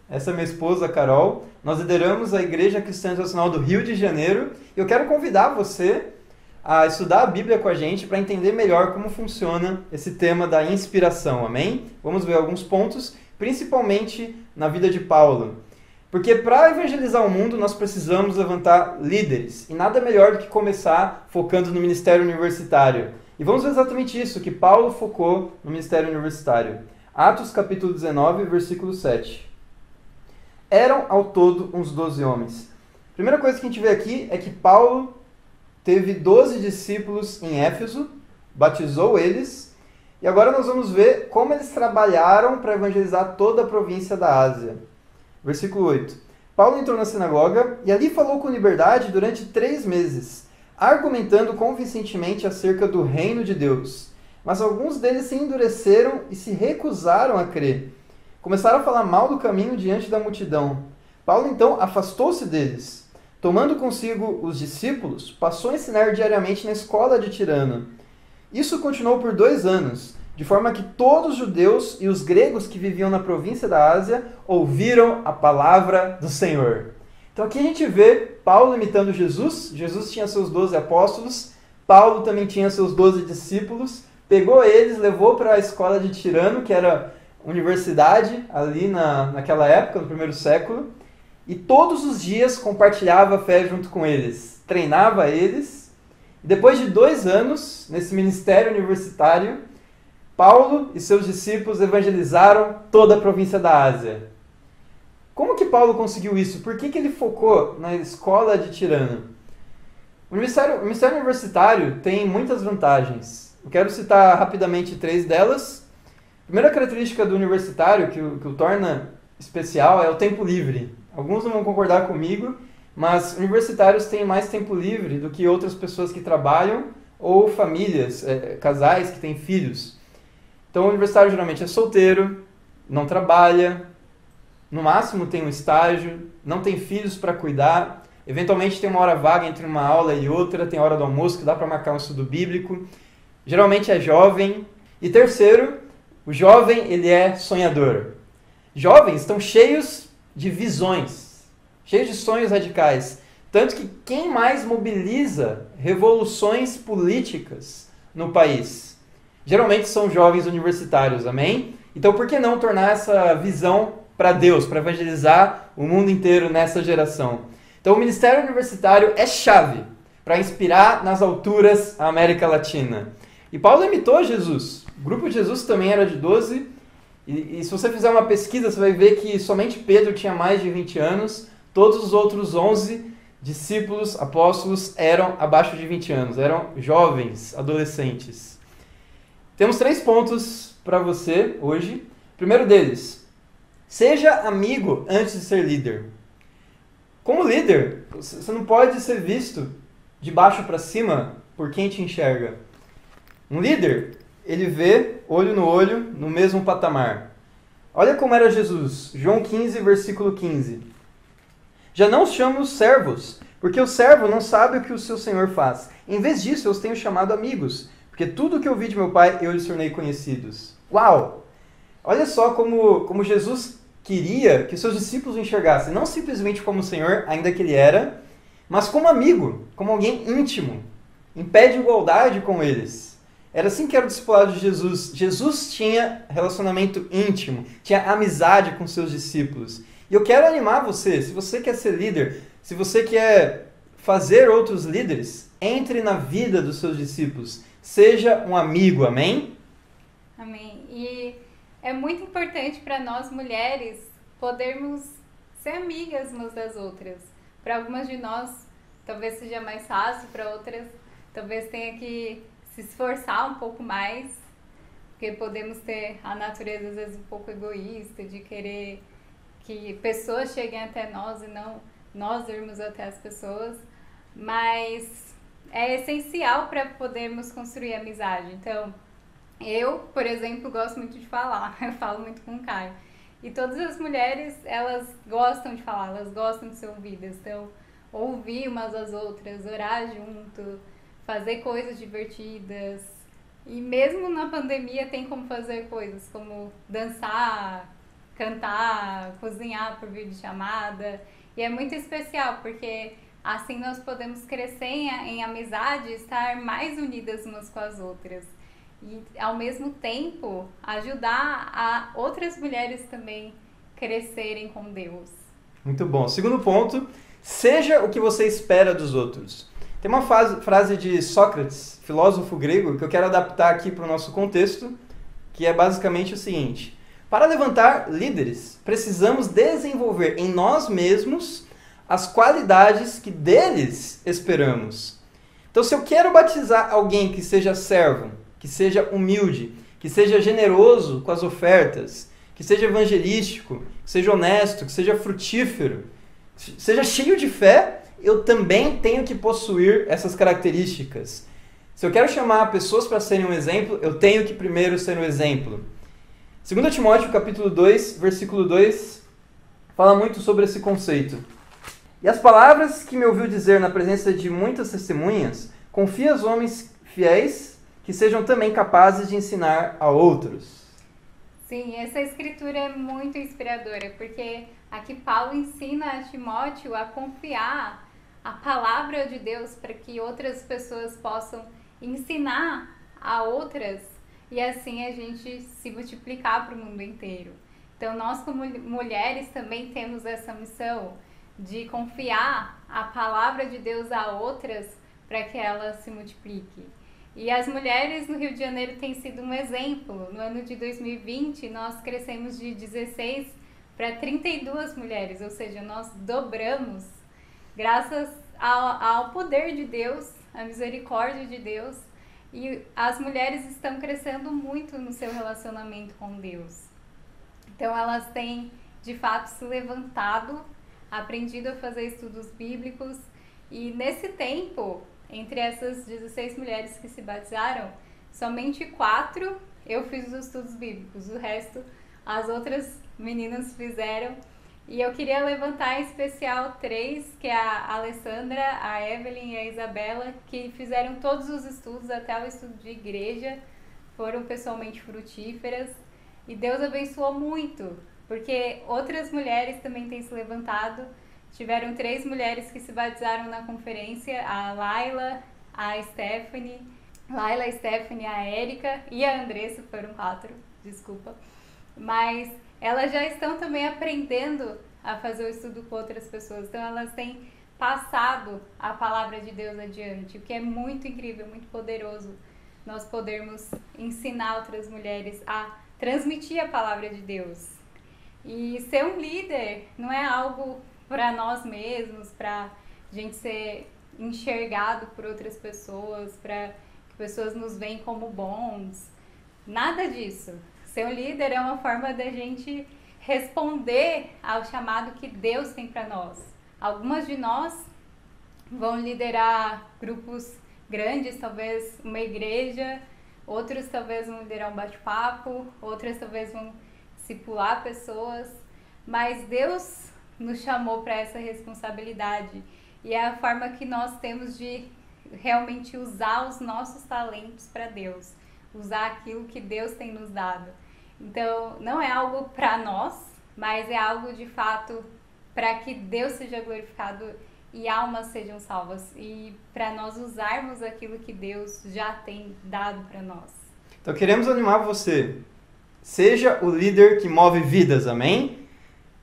essa é minha esposa, Carol. Nós lideramos a Igreja Cristã Internacional do Rio de Janeiro e eu quero convidar você a estudar a Bíblia com a gente para entender melhor como funciona esse tema da inspiração, amém? Vamos ver alguns pontos, principalmente na vida de Paulo. Porque para evangelizar o mundo, nós precisamos levantar líderes. E nada melhor do que começar focando no ministério universitário. E vamos ver exatamente isso, que Paulo focou no ministério universitário. Atos capítulo 19, versículo 7. Eram ao todo uns 12 homens. A primeira coisa que a gente vê aqui é que Paulo teve 12 discípulos em Éfeso, batizou eles, e agora nós vamos ver como eles trabalharam para evangelizar toda a província da Ásia. Versículo 8. Paulo entrou na sinagoga e ali falou com liberdade durante 3 meses, argumentando convincentemente acerca do reino de Deus. Mas alguns deles se endureceram e se recusaram a crer. Começaram a falar mal do caminho diante da multidão. Paulo então afastou-se deles. Tomando consigo os discípulos, passou a ensinar diariamente na escola de Tirano. Isso continuou por 2 anos, de forma que todos os judeus e os gregos que viviam na província da Ásia ouviram a palavra do Senhor. Então aqui a gente vê Paulo imitando Jesus. Jesus tinha seus 12 apóstolos, Paulo também tinha seus 12 discípulos, pegou eles, levou para a escola de Tirano, que era universidade ali naquela época, no primeiro século, e todos os dias compartilhava a fé junto com eles, treinava eles. Depois de 2 anos, nesse ministério universitário, Paulo e seus discípulos evangelizaram toda a província da Ásia. Como que Paulo conseguiu isso? Por que ele focou na escola de Tirano? O ministério universitário tem muitas vantagens. Eu quero citar rapidamente 3 delas. A primeira característica do universitário que o torna especial é o tempo livre. Alguns não vão concordar comigo, mas universitários têm mais tempo livre do que outras pessoas que trabalham ou famílias, casais que têm filhos. Então o universitário geralmente é solteiro, não trabalha, no máximo tem um estágio, não tem filhos para cuidar, eventualmente tem uma hora vaga entre uma aula e outra, tem a hora do almoço que dá para marcar um estudo bíblico, geralmente é jovem. E terceiro, o jovem ele é sonhador. Jovens estão cheios de visões, cheios de sonhos radicais, tanto que quem mais mobiliza revoluções políticas no país? Geralmente são jovens universitários, amém? Então por que não tornar essa visão para Deus, para evangelizar o mundo inteiro nessa geração? Então o ministério universitário é chave para inspirar nas alturas a América Latina. E Paulo imitou Jesus. O grupo de Jesus também era de 12. E se você fizer uma pesquisa, você vai ver que somente Pedro tinha mais de 20 anos. Todos os outros 11 discípulos, apóstolos, eram abaixo de 20 anos. Eram jovens, adolescentes. Temos 3 pontos para você hoje. O primeiro deles: seja amigo antes de ser líder. Como líder, você não pode ser visto de baixo para cima por quem te enxerga. Um líder, ele vê olho no olho, no mesmo patamar. Olha como era Jesus. João 15, versículo 15. Já não os chamo servos, porque o servo não sabe o que o seu senhor faz. Em vez disso, eu os tenho chamado amigos, porque tudo o que eu vi de meu Pai, eu lhes tornei conhecidos. Uau! Olha só como Jesus queria que seus discípulos o enxergassem, não simplesmente como o Senhor, ainda que ele era, mas como amigo, como alguém íntimo, em pé de igualdade com eles. Era assim que era o discipulado de Jesus. Jesus tinha relacionamento íntimo, tinha amizade com seus discípulos. E eu quero animar você, se você quer ser líder, se você quer fazer outros líderes, entre na vida dos seus discípulos. Seja um amigo, amém? Amém. E é muito importante para nós mulheres podermos ser amigas umas das outras. Para algumas de nós, talvez seja mais fácil, para outras, talvez tenha que se esforçar um pouco mais, porque podemos ter a natureza às vezes um pouco egoísta, de querer que pessoas cheguem até nós e não nós irmos até as pessoas, mas é essencial para podermos construir amizade. Então, eu, por exemplo, gosto muito de falar, eu falo muito com o Caio. E todas as mulheres, elas gostam de falar, elas gostam de ser ouvidas. Então, ouvir umas às outras, orar junto, fazer coisas divertidas. E mesmo na pandemia tem como fazer coisas como dançar, cantar, cozinhar por videochamada. E é muito especial, porque assim nós podemos crescer em amizade e estar mais unidas umas com as outras. E, ao mesmo tempo, ajudar a outras mulheres também crescerem com Deus. Muito bom. Segundo ponto, seja o que você espera dos outros. Tem uma frase de Sócrates, filósofo grego, que eu quero adaptar aqui para o nosso contexto, que é basicamente o seguinte: para levantar líderes, precisamos desenvolver em nós mesmos as qualidades que deles esperamos. Então, se eu quero batizar alguém que seja servo, que seja humilde, que seja generoso com as ofertas, que seja evangelístico, que seja honesto, que seja frutífero, seja cheio de fé, eu também tenho que possuir essas características. Se eu quero chamar pessoas para serem um exemplo, eu tenho que primeiro ser um exemplo. 2 Timóteo capítulo 2, versículo 2, fala muito sobre esse conceito. E as palavras que me ouviu dizer na presença de muitas testemunhas, confia aos homens fiéis que sejam também capazes de ensinar a outros. Sim, essa escritura é muito inspiradora, porque aqui Paulo ensina a Timóteo a confiar a palavra de Deus para que outras pessoas possam ensinar a outras e assim a gente se multiplicar para o mundo inteiro. Então nós como mulheres também temos essa missão de confiar a palavra de Deus a outras para que ela se multiplique. E as mulheres no Rio de Janeiro têm sido um exemplo. No ano de 2020, nós crescemos de 16 para 32 mulheres, ou seja, nós dobramos graças ao poder de Deus, à misericórdia de Deus. E as mulheres estão crescendo muito no seu relacionamento com Deus. Então elas têm, de fato, se levantado, aprendido a fazer estudos bíblicos. E nesse tempo, entre essas 16 mulheres que se batizaram, somente 4 eu fiz os estudos bíblicos. O resto, as outras meninas fizeram. E eu queria levantar em especial 3, que é a Alessandra, a Evelyn e a Isabela, que fizeram todos os estudos, até o estudo de igreja, foram pessoalmente frutíferas. E Deus abençoou muito, porque outras mulheres também têm se levantado. Tiveram 3 mulheres que se batizaram na conferência, a Laila, a Stephanie, a Stephanie, a Érica e a Andressa, foram 4, desculpa. Mas elas já estão também aprendendo a fazer o estudo com outras pessoas, então elas têm passado a palavra de Deus adiante, o que é muito incrível, muito poderoso, nós podermos ensinar outras mulheres a transmitir a palavra de Deus. E ser um líder não é algo para nós mesmos, para a gente ser enxergado por outras pessoas, para que pessoas nos veem como bons. Nada disso. Ser um líder é uma forma da gente responder ao chamado que Deus tem para nós. Algumas de nós vão liderar grupos grandes, talvez uma igreja, outros talvez vão liderar um bate-papo, outras talvez vão discipular pessoas, mas Deus nos chamou para essa responsabilidade e é a forma que nós temos de realmente usar os nossos talentos para Deus, usar aquilo que Deus tem nos dado. Então não é algo para nós, mas é algo de fato para que Deus seja glorificado e almas sejam salvas e para nós usarmos aquilo que Deus já tem dado para nós. Então queremos animar você, seja o líder que move vidas, amém?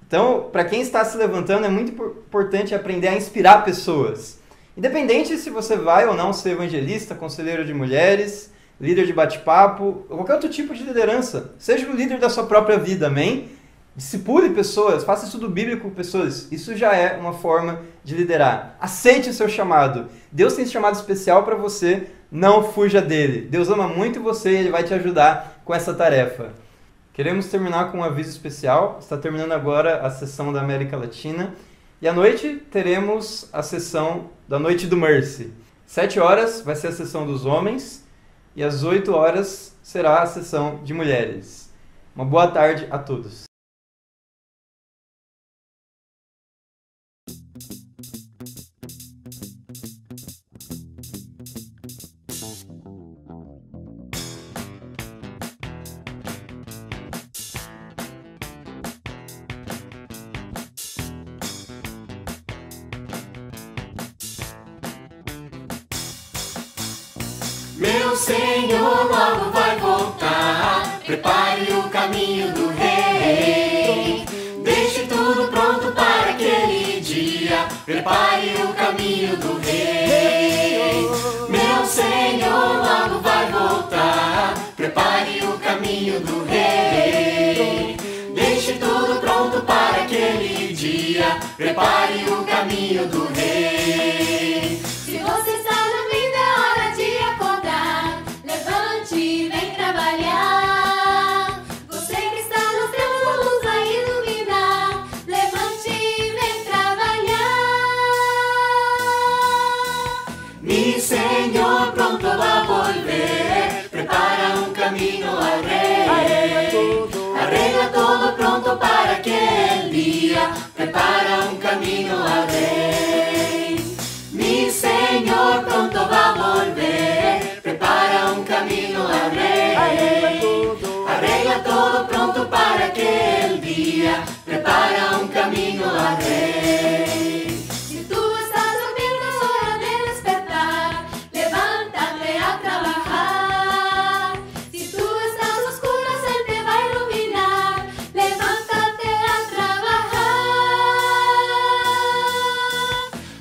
Então, para quem está se levantando, é muito importante aprender a inspirar pessoas. Independente se você vai ou não ser evangelista, conselheiro de mulheres, líder de bate-papo, ou qualquer outro tipo de liderança, seja o líder da sua própria vida, amém? Discipule pessoas, faça estudo bíblico com pessoas, isso já é uma forma de liderar. Aceite o seu chamado. Deus tem esse chamado especial para você, não fuja dele. Deus ama muito você e Ele vai te ajudar com essa tarefa. Queremos terminar com um aviso especial. Está terminando agora a sessão da América Latina. E à noite teremos a sessão da Noite do Mercy. 7 horas vai ser a sessão dos homens e às 8 horas será a sessão de mulheres. Uma boa tarde a todos. Meu Senhor logo vai voltar, prepare o caminho do Rei. Deixe tudo pronto para aquele dia, prepare o caminho do Rei. Meu Senhor logo vai voltar, prepare o caminho do Rei. Deixe tudo pronto para aquele dia, prepare o caminho do Rei. Se você está dormindo, é hora de acordar. Levante e vem trabalhar. Você que está no céu, a luz vai iluminar. Levante e vem trabalhar. dia, prepara um caminho ao Rei. Si tú estás durmiendo es hora de despertar, levántate a trabajar. Si tú estás oscuras Él te va a iluminar, levántate a trabajar.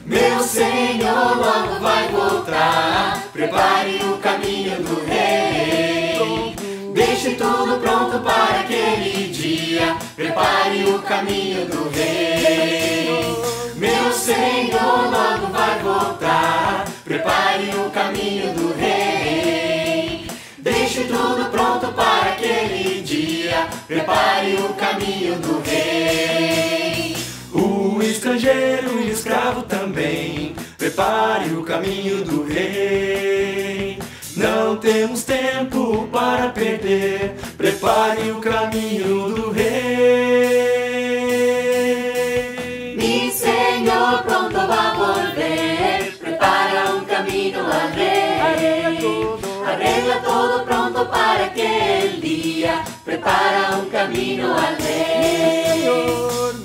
Meu Senhor logo vai voltar, prepare o caminho do Rei. Deixe tudo pronto para aquele dia, prepare o caminho do Rei. Meu Senhor logo vai voltar, prepare o caminho do Rei. Deixe tudo pronto para aquele dia, prepare o caminho do Rei. O estrangeiro e o escravo também, prepare o caminho do Rei. Não temos tempo para perder, prepare o caminho do Rei. Mi Senhor pronto va a volver, prepara un camino al Rey. Arregla todo pronto para aquel día, prepara un camino al Rey.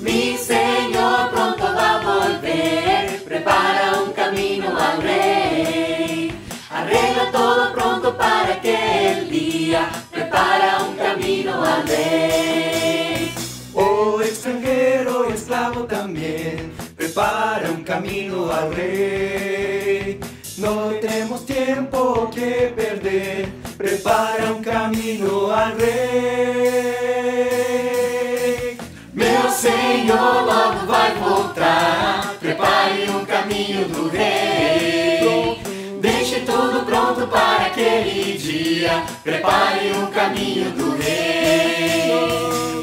Mi Señor pronto va a volver, prepara un camino al Rey. Arregla todo pronto para aquel día, prepara un camino al Rey. O extranjero y esclavo también, prepara un camino al Rey. No tenemos tiempo que perder, prepara un camino al Rey. Meu Senhor logo vai voltar, prepare um caminho do Rei. Deixe tudo pronto para aquele dia, prepare um caminho do Rei.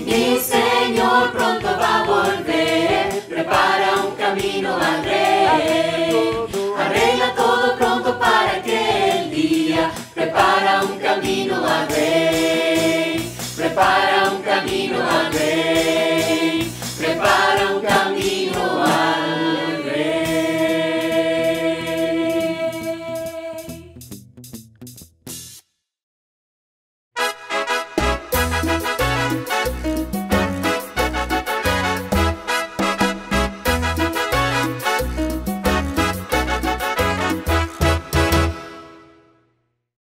Mi Senhor pronto va a volver, prepara um caminho al Rei. Arregla todo pronto para aquel día, prepara un camino